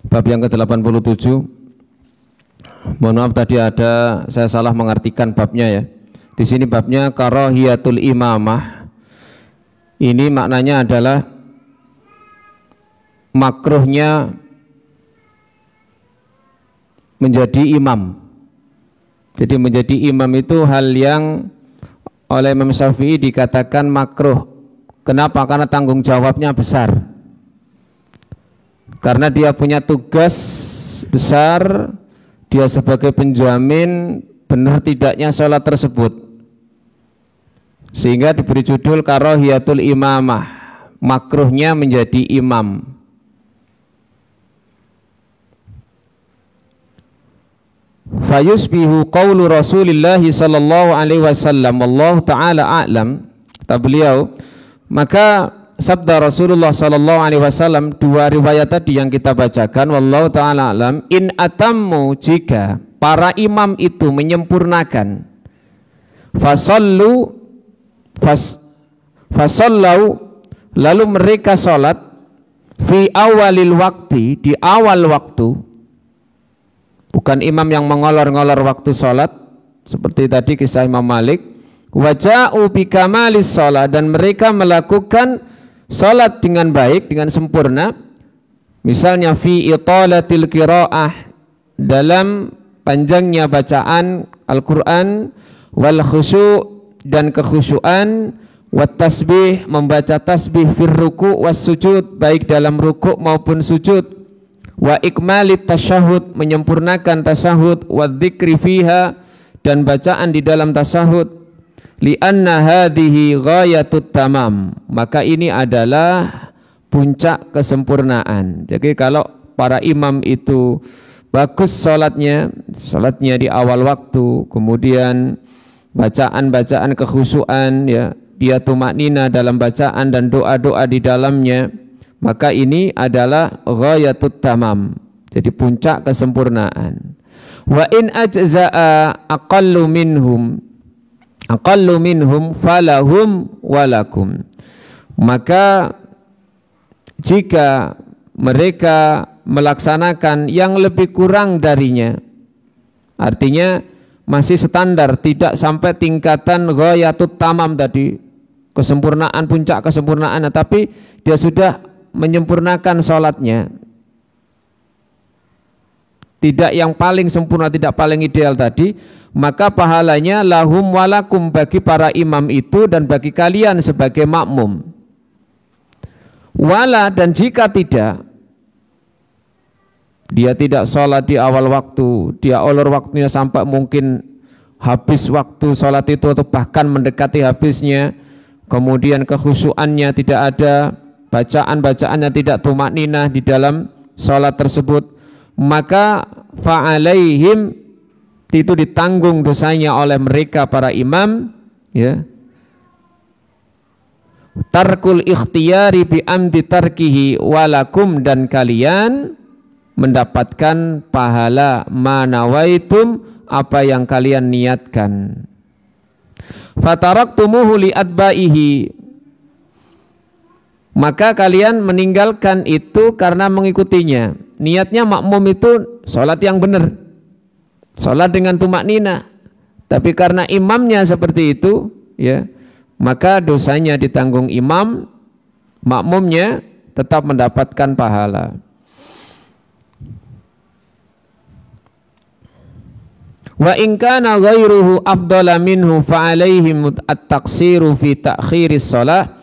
bab yang ke-87. Mohon maaf tadi saya salah mengartikan babnya ya. Di sini babnya karahiyatul imamah. Ini maknanya adalah makruhnya menjadi imam. Jadi menjadi imam itu hal yang oleh Imam Syafi'i dikatakan makruh. Kenapa? Karena tanggung jawabnya besar. Karena dia punya tugas besar, dia sebagai penjamin benar tidaknya sholat tersebut. Sehingga diberi judul karahiyatul imamah, makruhnya menjadi imam. Fayusbihu qawlu Rasulillah sallallahu alaihi wasallam wallahu ta'ala a'lam. Kata beliau, maka sabda Rasulullah sallallahu alaihi wasallam, dua riwayat tadi yang kita bacakan, wallahu ta'ala a'lam, in atammu, jika para imam itu menyempurnakan, fasallu fasallau, lalu mereka salat fi awalil waktu, di awal waktu. Bukan imam yang mengolor-ngolor waktu sholat seperti tadi kisah Imam Malik. Waja'u bikamalis sholat, dan mereka melakukan sholat dengan baik, dengan sempurna. Misalnya fi italatil qiraah, dalam panjangnya bacaan Al-Quran, wal khusyu', dan kekhusyuan, wat tasbih, membaca tasbih fir ruku' was sujud, baik dalam ruku' maupun sujud, wa ikmalit tasyahud, menyempurnakan tasyahud, wa dzikri fiha, dan bacaan di dalam tasyahud, li'anna hadhihi ghayatut tamam, maka ini adalah puncak kesempurnaan. Jadi kalau para imam itu bagus sholatnya di awal waktu, kemudian bacaan-bacaan kekhusyuan, ya, dia tumaknina dalam bacaan dan doa-doa di dalamnya, maka ini adalah ghayatut tamam, jadi puncak kesempurnaan. Wa in ajza'a aqallu minhum falahum walakum, maka jika mereka melaksanakan yang lebih kurang darinya, artinya masih standar, tidak sampai tingkatan ghayatut tamam tadi, kesempurnaan, puncak kesempurnaan, tapi dia sudah menyempurnakan sholatnya, tidak yang paling sempurna, tidak paling ideal tadi, maka pahalanya lahum walakum, bagi para imam itu dan bagi kalian sebagai makmum. Wala, dan jika tidak, dia tidak sholat di awal waktu, dia olor waktunya sampai mungkin habis waktu sholat itu atau bahkan mendekati habisnya, kemudian kekhusyuannya tidak ada, bacaan-bacaannya tidak tumakninah di dalam sholat tersebut, maka fa'alaihim, itu ditanggung dosanya oleh mereka para imam, ya. Tarkul ikhtiyari bi amdi tarkihi walakum, dan kalian mendapatkan pahala manawaitum, apa yang kalian niatkan. Fataraktumuhu li adbaihi, maka kalian meninggalkan itu karena mengikutinya. Niatnya makmum itu sholat yang benar, sholat dengan tumakninah, tapi karena imamnya seperti itu, ya, maka dosanya ditanggung imam, makmumnya tetap mendapatkan pahala. Wa in kana ghairuhu afdala minhu fa alaihim at-taqsiru fi ta'khiris shalah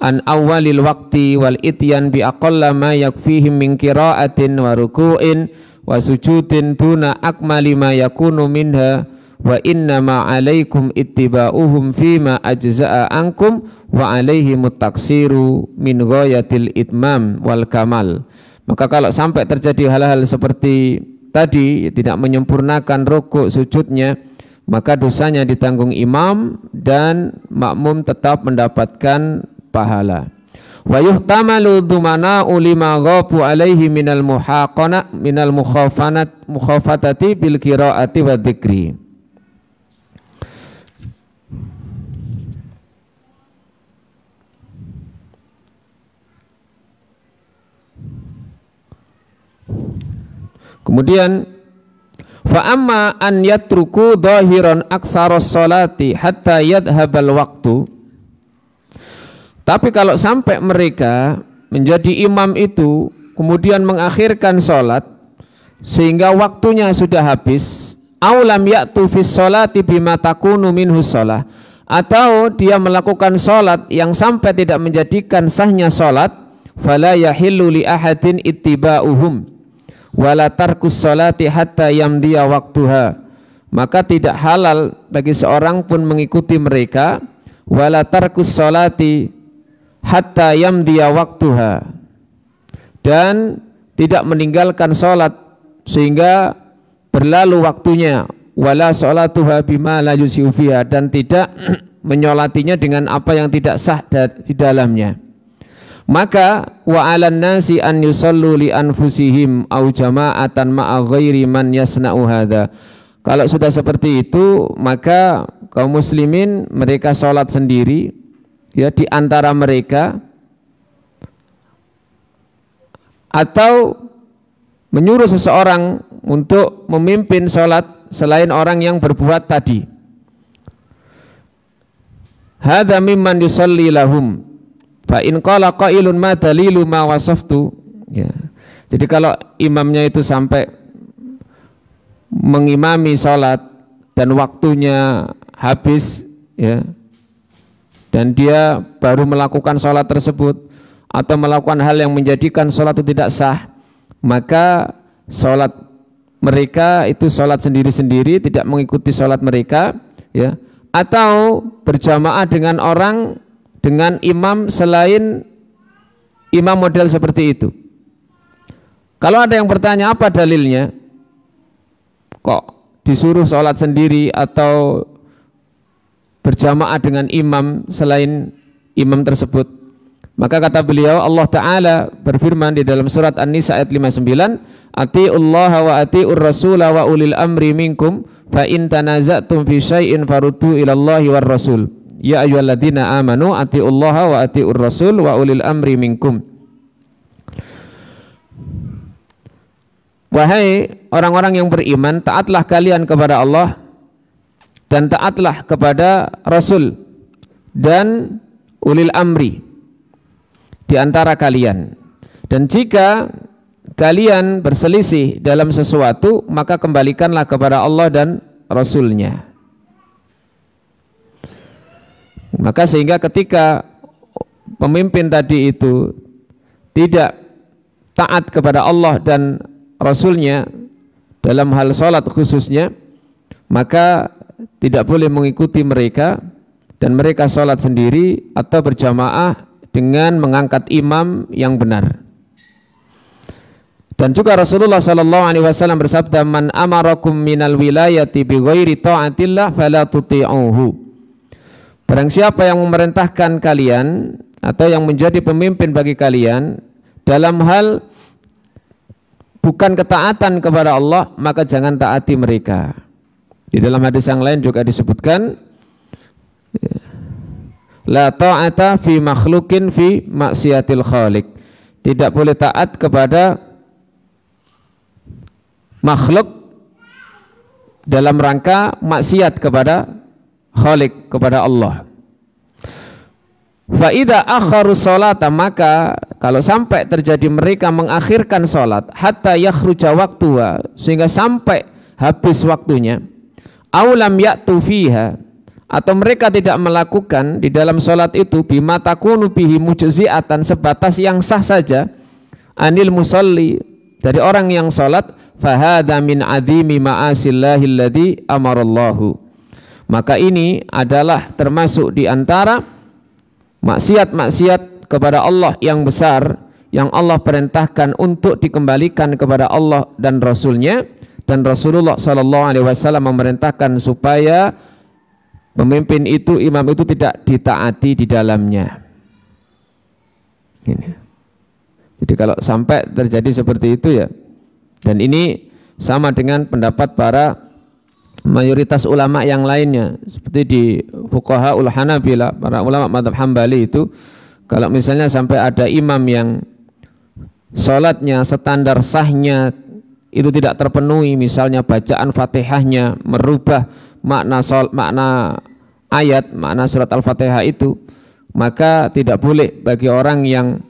an awalil waqti wal ityan bi aqalla ma yakfihim min qira'atin wa ruku'in wa sujudin tuna akmali ma yakunu minha, wa inna ma alaikum ittiba'uhum fima ajza'a ankum wa alaihim at-taqsiru min ghayatil itmam wal kamal. Maka kalau sampai terjadi hal-hal seperti tadi, tidak menyempurnakan rukuk sujudnya, maka dosanya ditanggung imam dan makmum tetap mendapatkan pahala. Wa yuhtamalu dumana'u lima ghafu alaihi minal muhaqana minal mukhafatati bil qiraati wa dzikri. Kemudian fa amma an yatruku dhahiran aksaros sholati hatta yadhabal waktu. Tapi kalau sampai mereka menjadi imam itu kemudian mengakhirkan sholat sehingga waktunya sudah habis, aw lam ya'tu fis sholati bima takunu minhu shalah, atau dia melakukan sholat yang sampai tidak menjadikan sahnya sholat, fala yahillu li ahadin ittiba'uhum wala tarkus sholati hatta yamdiya waktuha, maka tidak halal bagi seorang pun mengikuti mereka, wala tarkus sholati hatta yamdiya waktuha, dan tidak meninggalkan sholat sehingga berlalu waktunya, wala sholatuha bima la yusi'u fiha, dan tidak menyolatinya dengan apa yang tidak sah di dalamnya. Maka wa 'alan nasi an yusallu li anfusihim au jama'atan ma'a ghairi man yasna'u hadza. Kalau sudah seperti itu, maka kaum muslimin mereka sholat sendiri ya di antara mereka, atau menyuruh seseorang untuk memimpin sholat selain orang yang berbuat tadi. Hadza mimman yusalli lahum fa in qala qailun ma dalilu ma wasaftu, ya. Jadi kalau imamnya itu sampai mengimami sholat dan waktunya habis, ya, dan dia baru melakukan sholat tersebut atau melakukan hal yang menjadikan sholat itu tidak sah, maka sholat mereka itu sholat sendiri-sendiri, tidak mengikuti sholat mereka, ya, atau berjamaah dengan orang, dengan imam selain imam model seperti itu. Kalau ada yang bertanya apa dalilnya kok disuruh sholat sendiri atau berjamaah dengan imam selain imam tersebut, maka kata beliau, Allah Ta'ala berfirman di dalam surat An-Nisa ayat 59, ati'ullaha wa ati'ur rasula wa ulil amri minkum fa in tanaza'tum fi syai'in faruddu ilallahi war rasul ya ayyuhalladzina amanu ati'ullaha wa ati'ur rasul wa ulil amri minkum. Wahai orang-orang yang beriman, taatlah kalian kepada Allah dan taatlah kepada Rasul dan ulil amri di antara kalian. Dan jika kalian berselisih dalam sesuatu, maka kembalikanlah kepada Allah dan Rasulnya. Maka sehingga ketika pemimpin tadi itu tidak taat kepada Allah dan Rasulnya dalam hal sholat khususnya, maka tidak boleh mengikuti mereka dan mereka sholat sendiri atau berjamaah dengan mengangkat imam yang benar. Dan juga Rasulullah SAW bersabda, man amarakum minal wilayati bi ghairi ta'atillah fala tuti'uhu. Barang siapa yang memerintahkan kalian atau yang menjadi pemimpin bagi kalian dalam hal bukan ketaatan kepada Allah, maka jangan taati mereka. Di dalam hadis yang lain juga disebutkan, la ta'ata fi makhlukin fi maksiatil khaliq. Tidak boleh taat kepada makhluk dalam rangka maksiat kepada khaliq, kepada Allah. Fa idza akharu sholata, maka kalau sampai terjadi mereka mengakhirkan sholat hatta yakhruja waktuha, sehingga sampai habis waktunya, aw lam ya'tu fiha, atau mereka tidak melakukan di dalam sholat itu bima takunu bihi mujzi'atan, sebatas yang sah saja, anil musalli, dari orang yang sholat, fahadha min adhimi ma'asillahi alladhi amarallahu, maka ini adalah termasuk di antara maksiat-maksiat kepada Allah yang besar, yang Allah perintahkan untuk dikembalikan kepada Allah dan Rasulnya, dan Rasulullah SAW memerintahkan supaya pemimpin itu, imam itu tidak ditaati di dalamnya. Ini. Jadi kalau sampai terjadi seperti itu, ya, dan ini sama dengan pendapat para mayoritas ulama yang lainnya, seperti di fuqahaul Hanabila, para ulama mazhab Hambali itu, kalau misalnya sampai ada imam yang sholatnya standar sahnya itu tidak terpenuhi, misalnya bacaan Fatihahnya merubah makna ayat, makna surat Al-Fatihah itu, maka tidak boleh bagi orang yang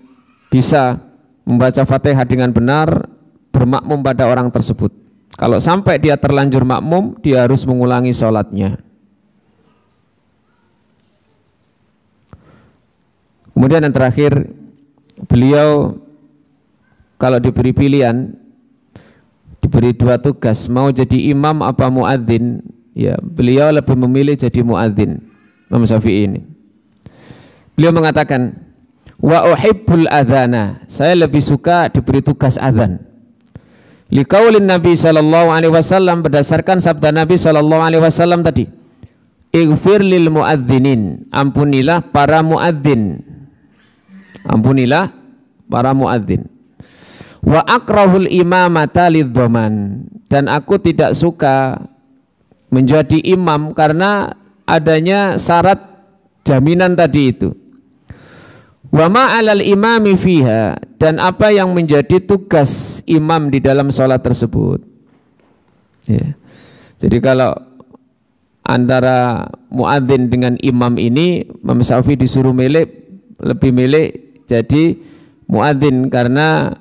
bisa membaca Fatihah dengan benar bermakmum pada orang tersebut. Kalau sampai dia terlanjur makmum, dia harus mengulangi sholatnya. Kemudian yang terakhir, beliau kalau diberi pilihan, diberi dua tugas, mau jadi imam apa muadzin, ya beliau lebih memilih jadi muadzin. Imam Syafi'i ini, beliau mengatakan, wa uhibbul adzana, saya lebih suka diberi tugas adzan. Liqaulin Nabi sallallahu alaihi wasallam, berdasarkan sabda Nabi sallallahu alaihi wasallam tadi, ighfir lil muadzinin, ampunilah para muadzin. Ampunilah para muadzin. Wa akrahul imamata lidzaman, dan aku tidak suka menjadi imam karena adanya syarat jaminan tadi itu. Wa ma'alal imami fiha, dan apa yang menjadi tugas imam di dalam sholat tersebut. Ya. Jadi kalau antara muadzin dengan imam ini, Imam Syafi'i disuruh lebih milih jadi muadzin karena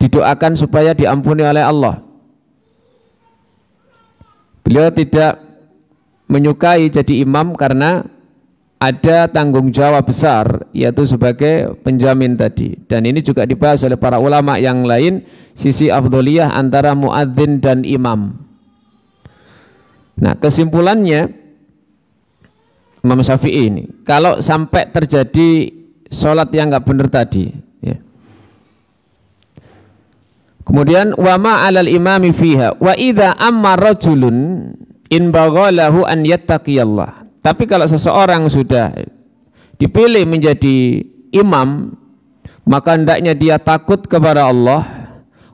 didoakan supaya diampuni oleh Allah. Beliau tidak menyukai jadi imam karena ada tanggung jawab besar, yaitu sebagai penjamin tadi. Dan ini juga dibahas oleh para ulama yang lain, sisi afdholiyah antara muadzin dan imam. Nah, kesimpulannya Imam Syafi'i ini, kalau sampai terjadi sholat yang nggak benar tadi, ya. Kemudian wa ma 'alal imami fiha wa idza amma rajulun in baghalahu an yattaqiyallah. Tapi kalau seseorang sudah dipilih menjadi imam, maka hendaknya dia takut kepada Allah,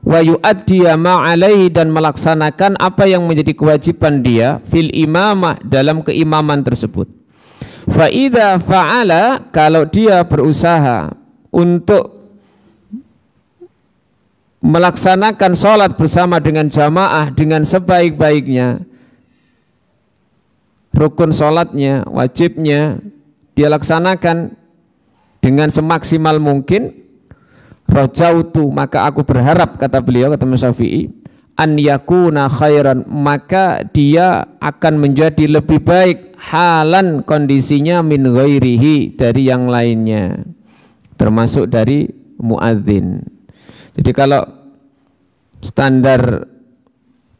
wa yu'addiya ma 'alaihi, dan melaksanakan apa yang menjadi kewajiban dia fil imamah, dalam keimaman tersebut. Fa idza fa'ala, kalau dia berusaha untuk melaksanakan sholat bersama dengan jamaah dengan sebaik-baiknya, rukun sholatnya, wajibnya dia laksanakan dengan semaksimal mungkin, rajautu, maka aku berharap, kata beliau, kata Imam Syafi'i, an yakuna khairan, maka dia akan menjadi lebih baik, halan, kondisinya, min ghairihi, dari yang lainnya, termasuk dari muadzin. Jadi kalau standar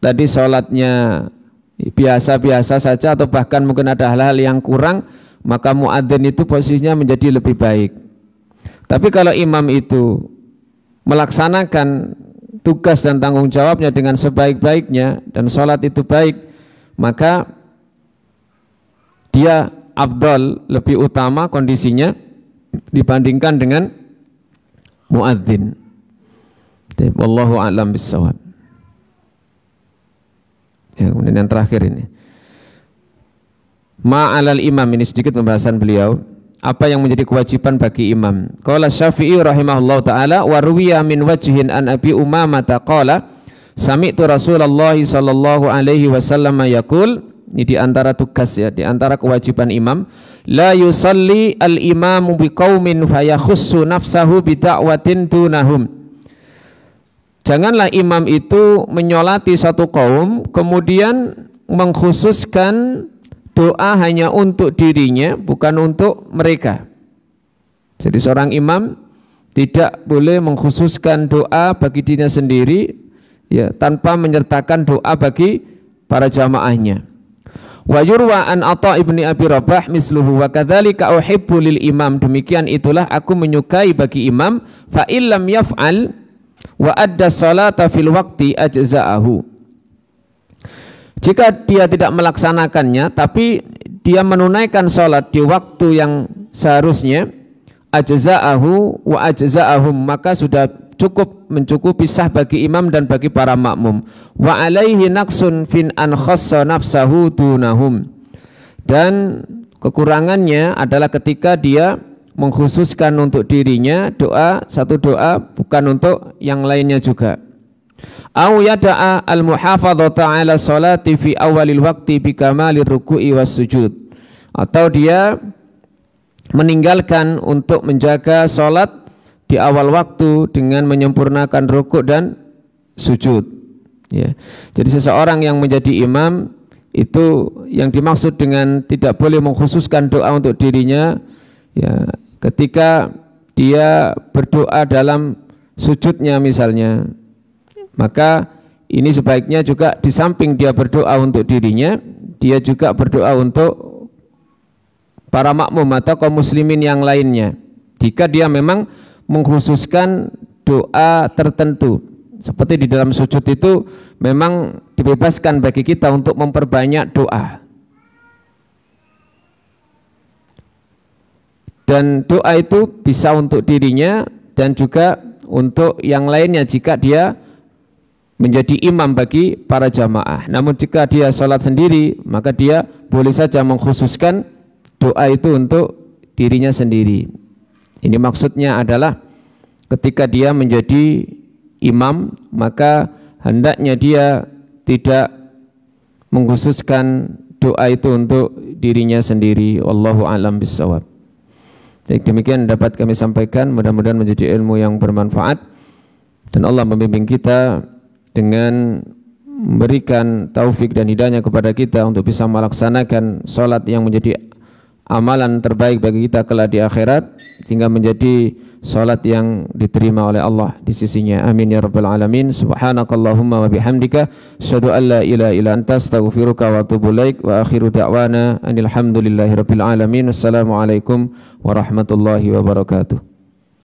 tadi sholatnya biasa-biasa saja atau bahkan mungkin ada hal-hal yang kurang, maka muadzin itu posisinya menjadi lebih baik. Tapi kalau imam itu melaksanakan tugas dan tanggung jawabnya dengan sebaik-baiknya dan sholat itu baik, maka dia afdal, lebih utama kondisinya dibandingkan dengan muadzin. Wallahu a'lam bissawab. Ya, kemudian yang terakhir ini, ma'alal imam, ini sedikit pembahasan beliau, apa yang menjadi kewajiban bagi imam. Qala Syafi'i rahimahullah ta'ala, wa ruwiya min wajhin an Abi Umamah qala sami'tu Rasulullah sallallahu alaihi wasallam yaqul, ini di antara tugas, ya, di antara kewajiban imam, la yusalli al imamu biqaumin fayakhussu nafsahu bida'watin dunahum. Janganlah imam itu menyolati satu kaum kemudian mengkhususkan doa hanya untuk dirinya, bukan untuk mereka. Jadi seorang imam tidak boleh mengkhususkan doa bagi dirinya sendiri, ya, tanpa menyertakan doa bagi para jamaahnya. Wa yurwa an Atha ibni Abi Rabah misluhu wa kadzalika uhibbu lil imam, demikian itulah aku menyukai bagi imam, fa illam yaf'al wa adda salata fil waqti ajza'ahu. Jika dia tidak melaksanakannya tapi dia menunaikan salat di waktu yang seharusnya, ajza'ahu wa ajza'ahum, maka sudah cukup, mencukupi, sah bagi imam dan bagi para makmum. Wa alaihi naqsun fin an khassa nafsahu dunahum, dan kekurangannya adalah ketika dia mengkhususkan untuk dirinya doa, satu doa, bukan untuk yang lainnya juga. Au yada'a al-muhafadzata 'ala sholati fi awalil waqti bi kamalir ruku'i was sujud. Atau dia meninggalkan untuk menjaga sholat di awal waktu dengan menyempurnakan rukuk dan sujud. Ya. Jadi seseorang yang menjadi imam itu yang dimaksud dengan tidak boleh mengkhususkan doa untuk dirinya, ya, ketika dia berdoa dalam sujudnya misalnya, maka ini sebaiknya juga di samping dia berdoa untuk dirinya, dia juga berdoa untuk para makmum atau kaum muslimin yang lainnya. Jika dia memang mengkhususkan doa tertentu, seperti di dalam sujud itu memang dibebaskan bagi kita untuk memperbanyak doa. Dan doa itu bisa untuk dirinya dan juga untuk yang lainnya jika dia menjadi imam bagi para jamaah. Namun jika dia sholat sendiri, maka dia boleh saja mengkhususkan doa itu untuk dirinya sendiri. Ini maksudnya adalah ketika dia menjadi imam, maka hendaknya dia tidak mengkhususkan doa itu untuk dirinya sendiri. Wallahu a'lam bishawab. Baik, demikian dapat kami sampaikan, mudah-mudahan menjadi ilmu yang bermanfaat dan Allah membimbing kita dengan memberikan taufik dan hidayah kepada kita untuk bisa melaksanakan sholat yang menjadi amalan terbaik bagi kita kelak di akhirat, sehingga menjadi sholat yang diterima oleh Allah di sisinya. Amin ya rabbal alamin. Subhanakallahumma wa bihamdika asyhadu an la ilaha illa anta astaghfiruka wa atubu ilaik. Wa akhiru da'wana anil hamdulillahi rabbil alamin. Assalamualaikum warahmatullahi wabarakatuh.